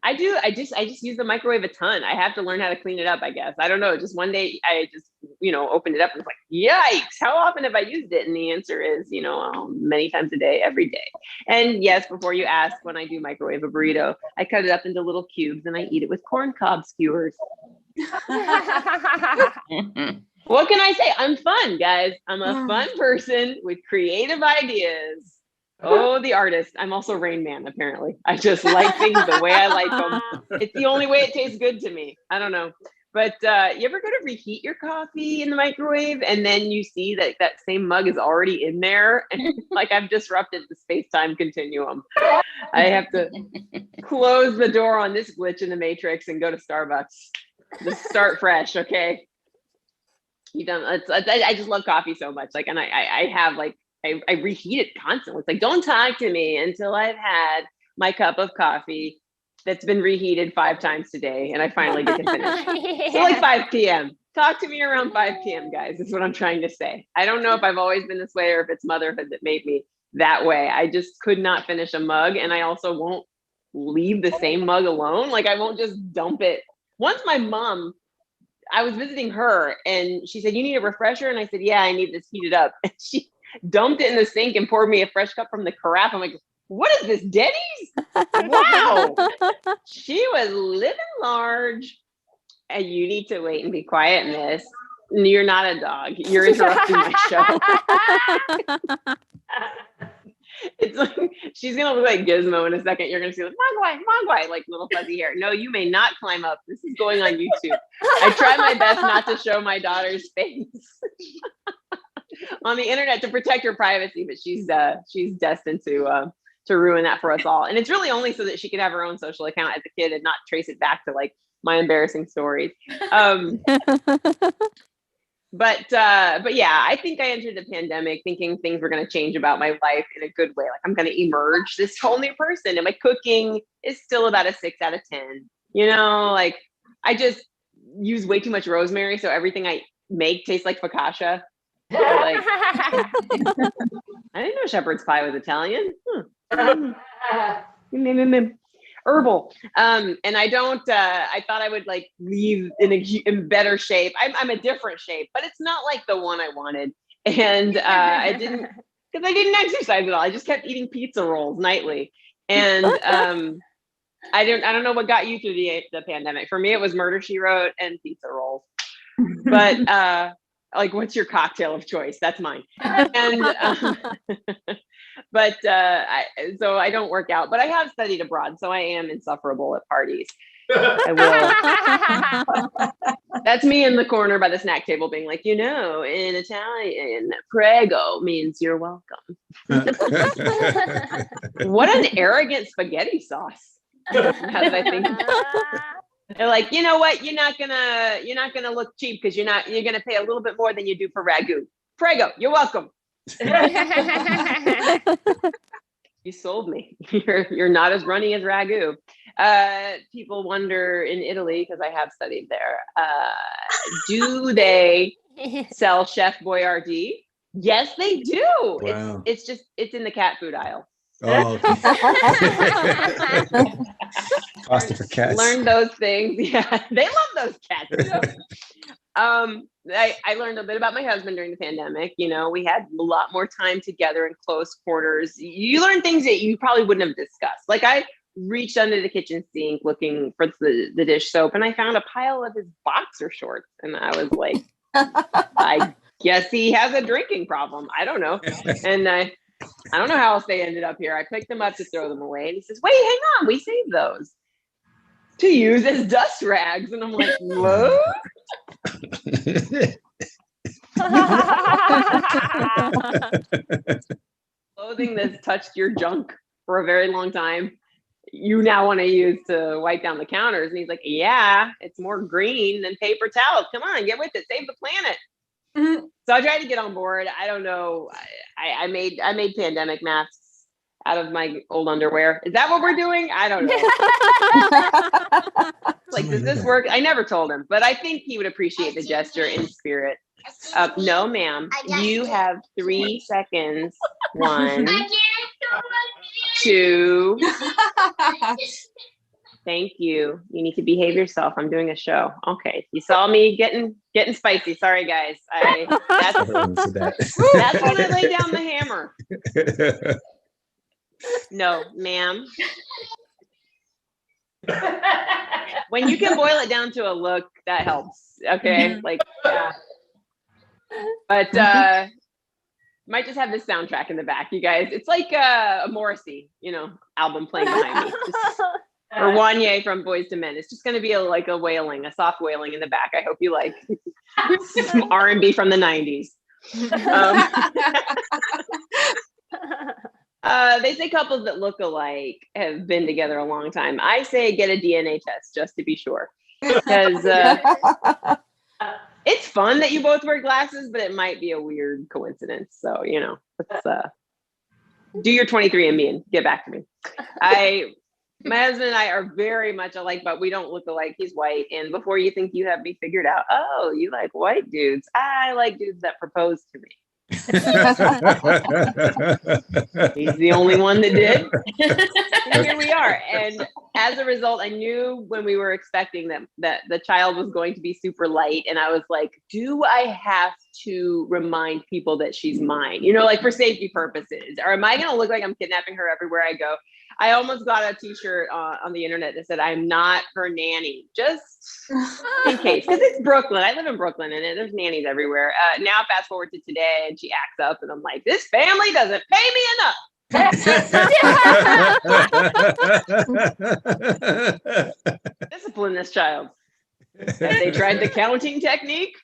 I do. I just use the microwave a ton. I have to learn how to clean it up, I guess. I don't know. Just one day I just, opened it up and was like, yikes, how often have I used it? And the answer is, many times a day, every day. And yes, before you ask, when I do microwave a burrito, I cut it up into little cubes and I eat it with corn cob skewers. What can I say? I'm fun, guys. I'm a fun person with creative ideas. Oh, the artist. I'm also Rain Man, apparently. I just like things the way I like them. It's the only way it tastes good to me. I don't know. But you ever go to reheat your coffee in the microwave, and then you see that same mug is already in there? And like, I've disrupted the space-time continuum. I have to close the door on this glitch in the Matrix and go to Starbucks. Just start fresh, okay? I just love coffee so much. Like, and I have like, I reheat it constantly. It's like, don't talk to me until I've had my cup of coffee that's been reheated 5 times today, and I finally get to finish. So like 5 p.m. Talk to me around 5 p.m., guys, is what I'm trying to say. I don't know if I've always been this way or if it's motherhood that made me that way. I just could not finish a mug, and I also won't leave the same mug alone. Like, I won't just dump it. Once my mom I was visiting her and she said, "You need a refresher?" And I said, "Yeah, I need this heated up." And she dumped it in the sink and poured me a fresh cup from the carafe. I'm like, "What is this, Denny's?" Wow. She was living large. And you need to wait and be quiet, miss. You're not a dog. You're interrupting my show. It's like she's gonna look like Gizmo in a second. You're gonna see like Mogwai, like little fuzzy hair. No, you may not climb up. This is going on YouTube. I try my best not to show my daughter's face on the internet to protect her privacy, but she's destined to ruin that for us all. And it's really only so that she could have her own social account as a kid and not trace it back to like my embarrassing stories. But yeah, I think I entered the pandemic thinking things were going to change about my life in a good way. Like I'm going to emerge this whole new person, and my cooking is still about a 6 out of 10. You know, like I just use way too much rosemary, so everything I make tastes like focaccia. Like, I didn't know shepherd's pie was Italian. Herbal. And I don't, I thought I would like leave in better shape. I'm a different shape, but it's not like the one I wanted. And I didn't, because I didn't exercise at all. I just kept eating pizza rolls nightly. And I don't know what got you through the pandemic. For me, it was Murder, She Wrote and pizza rolls. But like, what's your cocktail of choice? That's mine. And but so I don't work out, but I have studied abroad, so I am insufferable at parties. I will. That's me in the corner by the snack table being like, in Italian, prego means you're welcome. What an arrogant spaghetti sauce. How did I think? They're like, you know what? You're not gonna look cheap because you're gonna pay a little bit more than you do for ragu. Prego, you're welcome. You sold me. You're not as runny as ragu. People wonder in Italy, because I have studied there, do they sell Chef Boyardee? Yes, they do. Wow. It's in the cat food aisle. Oh, okay. Pasta for cats. Learn those things. Yeah, they love those cats. I learned a bit about my husband during the pandemic. You know, we had a lot more time together in close quarters. You learn things that you probably wouldn't have discussed. Like I reached under the kitchen sink looking for the dish soap, and I found a pile of his boxer shorts, and I was like, I guess he has a drinking problem. I don't know. And I don't know how else they ended up here. I picked them up to throw them away, and he says, "Wait, hang on, we saved those to use as dust rags." And I'm like, "What?" Clothing that's touched your junk for a very long time, you now want to use to wipe down the counters. And he's like, "Yeah, it's more green than paper towels. Come on, get with it. Save the planet." Mm-hmm. So I tried to get on board. I don't know. I made pandemic masks out of my old underwear. Is that what we're doing? I don't know. Like, does this work? I never told him, but I think he would appreciate the gesture in spirit. No, ma'am. You have 3 seconds. 1, 2. Thank you. You need to behave yourself. I'm doing a show. Okay. You saw me getting spicy. Sorry, guys. That's when I lay down the hammer. No, ma'am. When you can boil it down to a look, that helps. Okay. Like, yeah. But might just have this soundtrack in the back, you guys. It's like a Morrissey, album playing behind me. Or Wanye from Boys to Men. It's just going to be a soft wailing in the back. I hope you like some R&B from the 90s. They say couples that look alike have been together a long time. I say get a DNA test just to be sure. Because it's fun that you both wear glasses, but it might be a weird coincidence. So, let's do your 23andMe and get back to me. My husband and I are very much alike, but we don't look alike. He's white. And before you think you have me figured out, oh, you like white dudes. I like dudes that propose to me. He's the only one that did. And here we are. And as a result, I knew when we were expecting that the child was going to be super light. And I was like, do I have to remind people that she's mine? You know, like for safety purposes, or am I going to look like I'm kidnapping her everywhere I go? I almost got a t-shirt on the internet that said, I'm not her nanny, just in case, because it's Brooklyn. I live in Brooklyn and there's nannies everywhere. Now fast forward to today and she acts up and I'm like, this family doesn't pay me enough. Discipline this child. Have they tried the counting technique?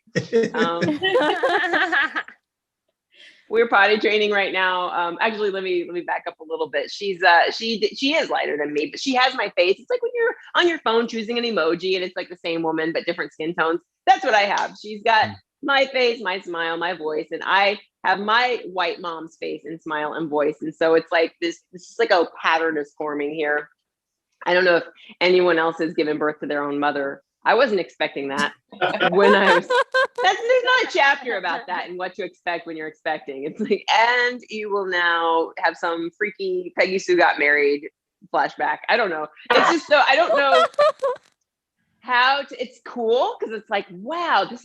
We're potty training right now. Actually, let me back up a little bit. She is lighter than me, but she has my face. It's like when you're on your phone choosing an emoji and it's like the same woman but different skin tones. That's what I have. She's got my face, my smile, my voice, and I have my white mom's face and smile and voice. And so it's like this is like a pattern is forming here. I don't know if anyone else has given birth to their own mother. I wasn't expecting that when I was, there's not a chapter about that and what to expect when you're expecting. It's like, and you will now have some freaky Peggy Sue got married flashback. I don't know. It's just so, I don't know how to, it's cool. Cause it's like, wow, this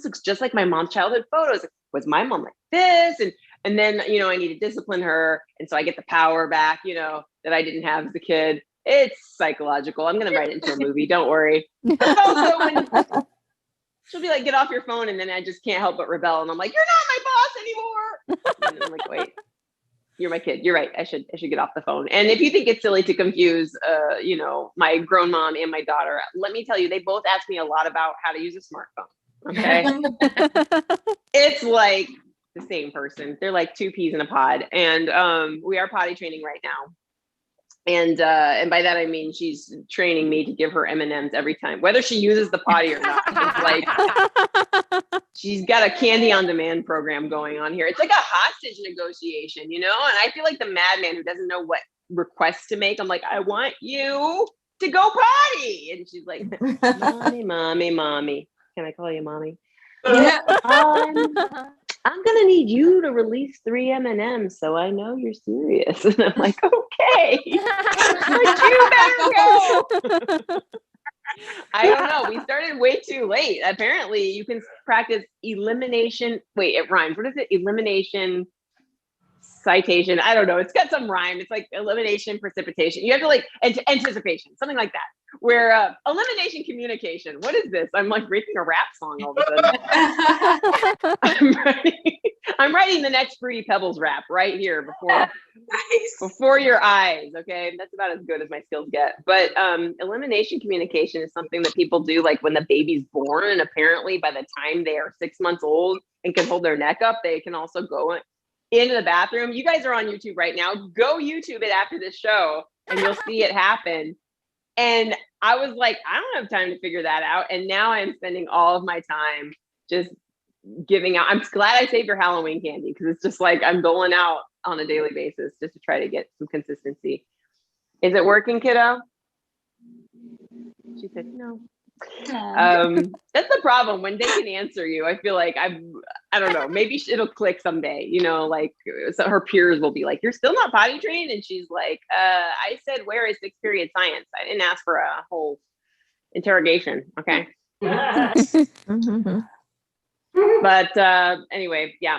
looks just like my mom's childhood photos. Was my mom like this? And then, you know, I need to discipline her. And so I get the power back, you know, that I didn't have as a kid. It's psychological. I'm going to write it into a movie. Don't worry. Also, when she'll be like, get off your phone. And then I just can't help but rebel. And I'm like, you're not my boss anymore. And I'm like, wait, you're my kid. You're right. I should get off the phone. And if you think it's silly to confuse, you know, my grown mom and my daughter, let me tell you, they both ask me a lot about how to use a smartphone. Okay. It's like the same person. They're like two peas in a pod. And we are potty training right now. And by that I mean she's training me to give her M&Ms every time, whether she uses the potty or not. It's like she's got a candy on demand program going on here. It's like a hostage negotiation, you know. And I feel like the madman who doesn't know what requests to make. I'm like, I want you to go potty, and she's like, mommy. Can I call you mommy? Yeah. I'm gonna need you to release 3 M&Ms so I know you're serious. And I'm like, okay, but you better go. I don't know. We started way too late. Apparently, you can practice elimination. Wait, it rhymes. What is it? Elimination, citation. I don't know. It's got some rhyme. It's like elimination, precipitation. You have to like anticipation, something like that. Where elimination communication. What is this? I'm like making a rap song all of a sudden. I'm writing the next Fruity Pebbles rap right here before your eyes. Okay, that's about as good as my skills get. But elimination communication is something that people do like when the baby's born, and apparently by the time they are 6 months old and can hold their neck up, they can also go into the bathroom. You guys are on YouTube right now. Go YouTube it after this show, and you'll see it happen. And I was like, I don't have time to figure that out. And now I'm spending all of my time just giving out. I'm glad I saved your Halloween candy, because it's just like I'm doling out on a daily basis just to try to get some consistency. Is it working, kiddo? She said no. That's the problem when they can answer you. I feel like I don't know, maybe it'll click someday, you know, like so her peers will be like, you're still not potty trained, and she's like, I said, where is 6th period science? I didn't ask for a whole interrogation. Okay. But anyway, yeah,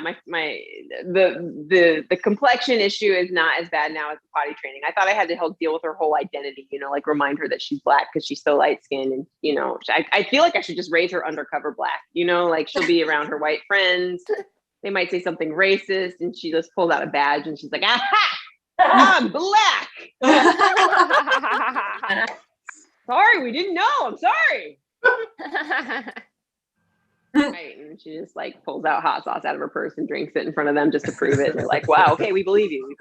the complexion issue is not as bad now as the potty training. I thought I had to help deal with her whole identity, you know, like remind her that she's black because she's so light skinned, and you know, I feel like I should just raise her undercover black, you know, like she'll be around her white friends, they might say something racist, and she just pulls out a badge and she's like, aha, I'm black. Sorry, we didn't know. I'm sorry. Right, and she just like pulls out hot sauce out of her purse and drinks it in front of them just to prove it. And they're like, wow, okay, we believe you.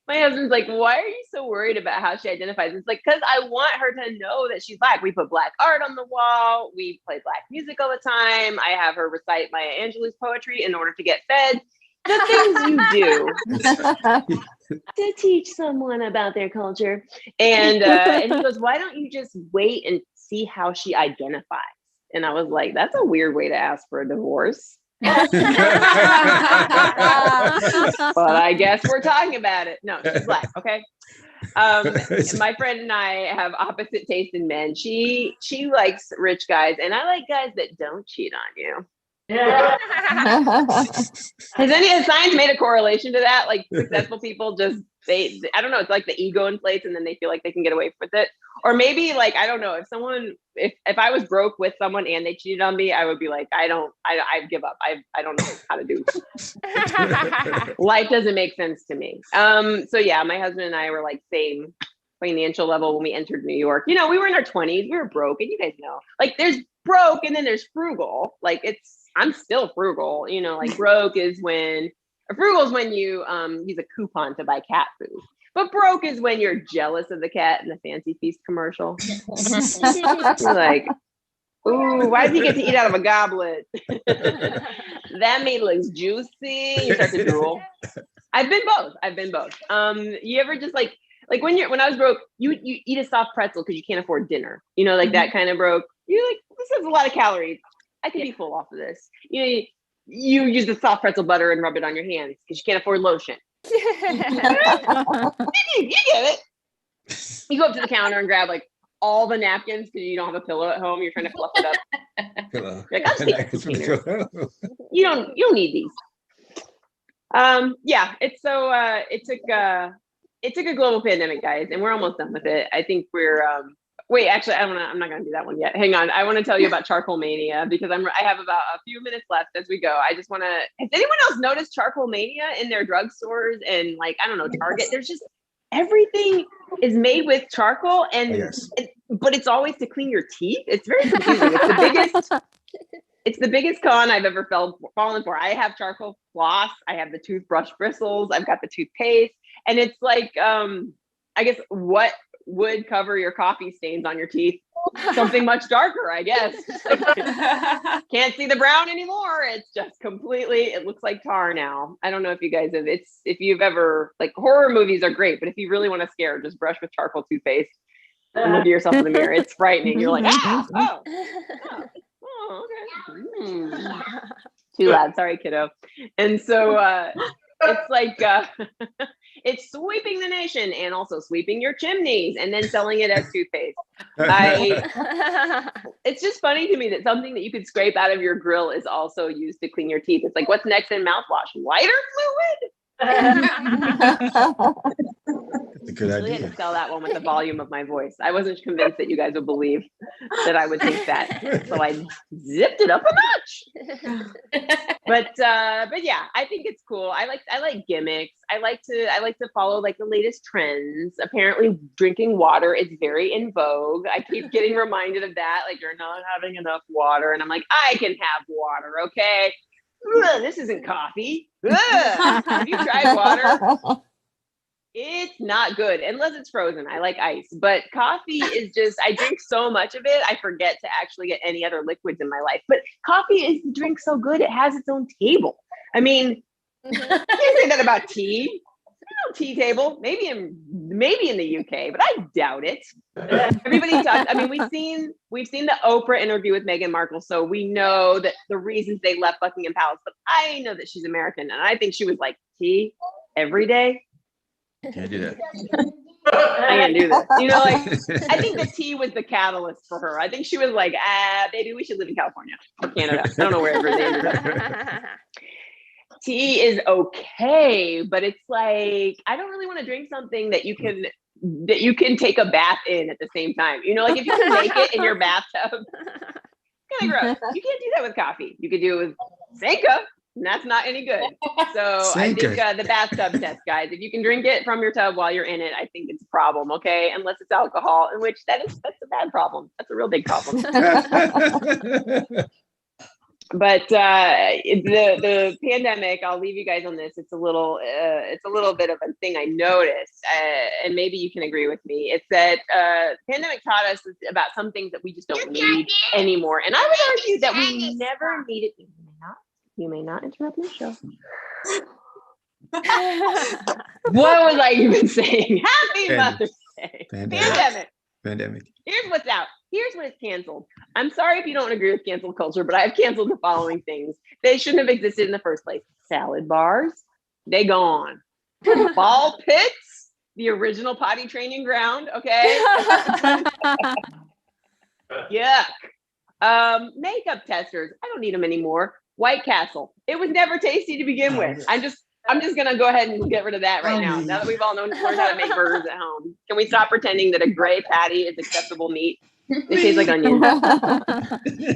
My husband's like, why are you so worried about how she identifies? It's like, because I want her to know that she's black. We put black art on the wall. We play black music all the time. I have her recite Maya Angelou's poetry in order to get fed. The things you do to teach someone about their culture. And he goes, why don't you just wait and see how she identifies? And I was like, that's a weird way to ask for a divorce. But I guess we're talking about it. No, she's black. Okay. My friend and I have opposite taste in men. She likes rich guys, and I like guys that don't cheat on you. Has science made a correlation to that? Like successful people just I don't know, it's like the ego inflates and then they feel like they can get away with it. Or maybe like, I don't know, if I was broke with someone and they cheated on me, I would be like, I give up. I don't know how to do it. Life doesn't make sense to me. So yeah, my husband and I were like same financial level when we entered New York. You know, we were in our 20s, we were broke, and you guys know, like there's broke and then there's frugal. Like I'm still frugal, you know, like frugal is when you use a coupon to buy cat food. But broke is when you're jealous of the cat in the Fancy Feast commercial. You're like, ooh, why does he get to eat out of a goblet? That meat looks juicy. You start to drool. I've been both. You ever just like when I was broke, you eat a soft pretzel because you can't afford dinner. You know, like that kind of broke. You're like, this has a lot of calories. I can be full off of this. You know, you use the soft pretzel butter and rub it on your hands because you can't afford lotion. You get it. You go up to the counter and grab like all the napkins because you don't have a pillow at home. You're trying to fluff it up. Pillow. Like, I'll just take containers. You don't need these. Yeah, it's so it took a global pandemic, guys, and we're almost done with it. I think we're wait, actually, I'm not gonna do that one yet. Hang on, I want to tell you about charcoal mania because I have about a few minutes left as we go. I just want to. Has anyone else noticed charcoal mania in their drugstores and like I don't know Target? There's just everything is made with charcoal, and but it's always to clean your teeth. It's very confusing. It's the biggest con I've ever fallen for. I have charcoal floss. I have the toothbrush bristles. I've got the toothpaste, and it's like I guess what would cover your coffee stains on your teeth? Something much darker, I guess. Can't see the brown anymore. It's just completely, it looks like tar now. I don't know if you guys have, if you've ever, like horror movies are great, but if you really want to scare, just brush with charcoal toothpaste and look at yourself in the mirror. It's frightening. You're like, okay. Too loud. Sorry, kiddo. And so it's like, it's sweeping the nation and also sweeping your chimneys and then selling it as toothpaste. It's just funny to me that something that you could scrape out of your grill is also used to clean your teeth. It's like, what's next in mouthwash? Lighter fluid? That's a good I idea. had to sell that one with the volume of my voice. I wasn't convinced that you guys would believe that I would think that, so I zipped it up a notch. But yeah, I think it's cool. I like gimmicks. I like to follow like the latest trends. Apparently, drinking water is very in vogue. I keep getting reminded of that. Like you're not having enough water, and I'm like, I can have water, okay? Ugh, this isn't coffee. Ugh. Have you tried water? It's not good unless it's frozen. I like ice, but coffee is just, I drink so much of it, I forget to actually get any other liquids in my life. But coffee is drink so good, it has its own table. I mean, you can't say that about tea. No tea table, maybe in the UK, but I doubt it. Everybody talks. I mean, we've seen the Oprah interview with Meghan Markle, so we know that the reasons they left Buckingham Palace. But I know that she's American, and I think she was like tea every day. Can't do that. I can't do that. You know, like I think the tea was the catalyst for her. I think she was like, baby, we should live in California or Canada. I don't know wherever they ended up. Tea is okay, but it's like I don't really want to drink something that you can take a bath in at the same time. You know, like if you can make it in your bathtub, kind of gross. You can't do that with coffee. You could do it with Sanka, and that's not any good. So Sanka. I think the bathtub test, guys. If you can drink it from your tub while you're in it, I think it's a problem. Okay, unless it's alcohol, in which that's a bad problem. That's a real big problem. But the pandemic, I'll leave you guys on this. It's a little bit of a thing I noticed, and maybe you can agree with me. It's that pandemic taught us about some things that we just don't need anymore. And I would argue that we never needed. You may not interrupt my show. What was I even saying? Happy Mother's Day. Pandemic. Here's what's out. Here's what it's canceled. I'm sorry if you don't agree with cancel culture, but I've canceled the following things. They shouldn't have existed in the first place. Salad bars, they gone. Ball pits, the original potty training ground, okay? Yuck. Makeup testers, I don't need them anymore. White Castle, it was never tasty to begin with. I'm just gonna go ahead and get rid of that right now. Now that we've all learned how to make burgers at home, can we stop pretending that a gray patty is acceptable meat? They taste like onions.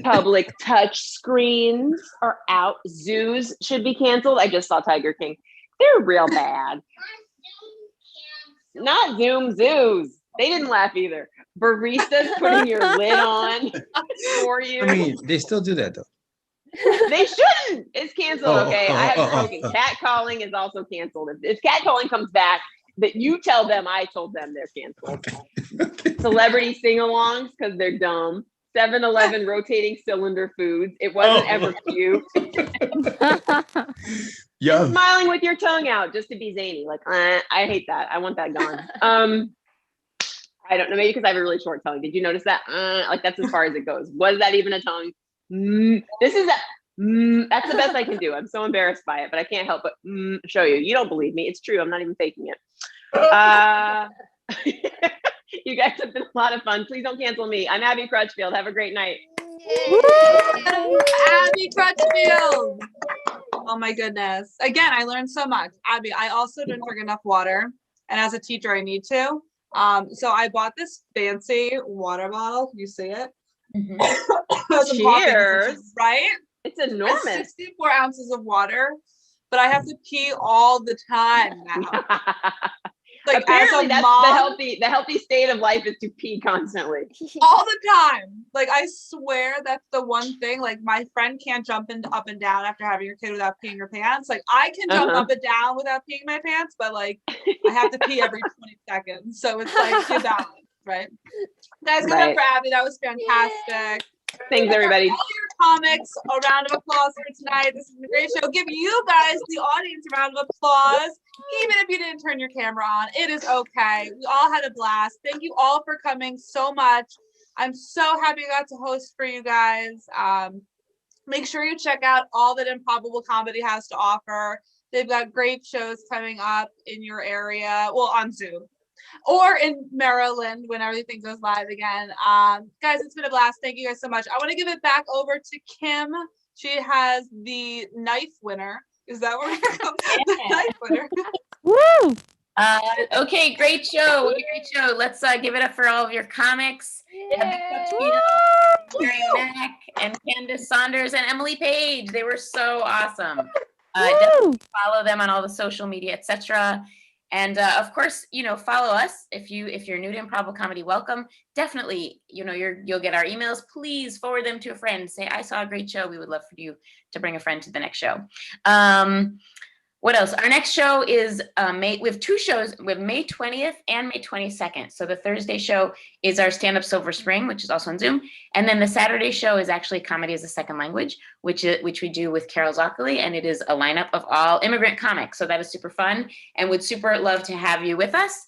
Public touch screens are out. Zoos should be canceled. I just saw Tiger King. They're real bad. Not Zoom zoos. They didn't laugh either. Baristas putting your lid on for you. I mean, they still do that though. They shouldn't. It's canceled. Okay. I have spoken. oh. Cat calling is also canceled. If cat calling comes back, that you tell them I told them they're canceled. Okay. Celebrity sing-alongs because they're dumb. 7-Eleven rotating cylinder foods. It wasn't ever cute. Yeah. Smiling with your tongue out just to be zany. Like, I hate that. I want that gone. I don't know. Maybe because I have a really short tongue. Did you notice that? Like that's as far as it goes. Was that even a tongue? This is that's the best I can do. I'm so embarrassed by it, but I can't help but show you. You don't believe me. It's true. I'm not even faking it. You guys have been a lot of fun. Please don't cancel me. I'm Abbi Crutchfield. Have a great night. Abbi Crutchfield. Oh my goodness. Again, I learned so much. Abbi, I also don't drink enough water. And as a teacher, I need to. So I bought this fancy water bottle. You see it? Cheers. Right? It's enormous. 64 ounces of water, but I have to pee all the time now. Like apparently that's mom, the healthy state of life is to pee constantly. All the time. Like I swear that's the one thing. Like my friend can't jump up and down after having your kid without peeing your pants. Like I can jump up and down without peeing my pants, but like I have to pee every 20 seconds. So it's like you balance, right? Guys, give it up for Abbi. That was fantastic. Thanks, everybody. All your comics, a round of applause for tonight. This is a great show. Give you guys, the audience, a round of applause. Even if you didn't turn your camera on, it is okay. We all had a blast. Thank you all for coming so much. I'm so happy I got to host for you guys. Make sure you check out all that Improbable Comedy has to offer. They've got great shows coming up in your area, well, on Zoom. Or in Maryland when everything goes live again. Guys, it's been a blast. Thank you guys so much. I want to give it back over to Kim. She has the knife winner. Is that what we're going to the knife winner? Woo! Okay, great show. What a great show. Let's give it up for all of your comics. Mack and Candace, Saunders, and Emily Paige. They were so awesome. Definitely follow them on all the social media, etc. And of course, follow us if you're new to Improbable Comedy. Welcome. Definitely, you'll get our emails. Please forward them to a friend. Say, I saw a great show. We would love for you to bring a friend to the next show. What else? Our next show is we have two shows. We have May 20th and May 22nd. So the Thursday show is our stand-up Silver Spring, which is also on Zoom. And then the Saturday show is actually Comedy as a Second Language, which we do with Carol Zocoli. And it is a lineup of all immigrant comics. So that is super fun and would super love to have you with us.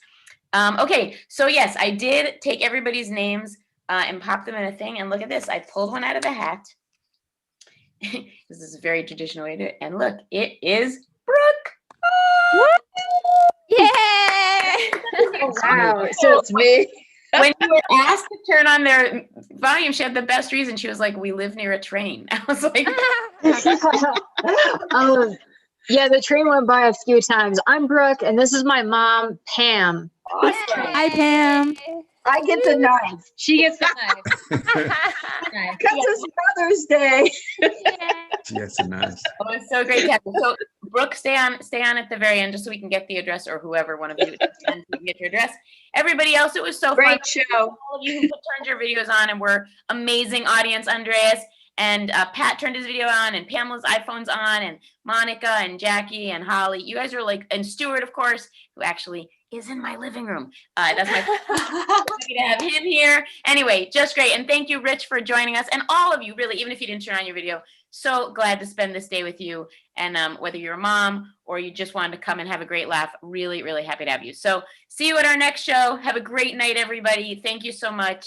Okay, so yes, I did take everybody's names and pop them in a thing. And look at this. I pulled one out of the hat. This is a very traditional way to do it. And look, it is Brooke. Oh. Yeah. Oh, wow. So it's me. When you were asked to turn on their volume, she had the best reason. She was like, "We live near a train." I was like, yeah, the train went by a few times. I'm Brooke, and this is my mom, Pam. Awesome. Hi, Pam. I get the knife. She gets the knife. Because it's Mother's Day. Yes, nice. Oh, it's so great to have you. So, Brooke, stay on at the very end just so we can get the address, or whoever one of you can get your address. Everybody else, it was so great fun. show. All of you who turned your videos on and were amazing audience. Andreas and Pat turned his video on, and Pamela's iPhone's on, and Monica and Jackie and Holly. You guys are like, and Stuart, of course, who actually is in my living room. That's my happy to have him here. Anyway, just great. And thank you, Rich, for joining us. And all of you, really, even if you didn't turn on your video, so glad to spend this day with you. And whether you're a mom or you just wanted to come and have a great laugh, really, really happy to have you. So see you at our next show. Have a great night, everybody. Thank you so much.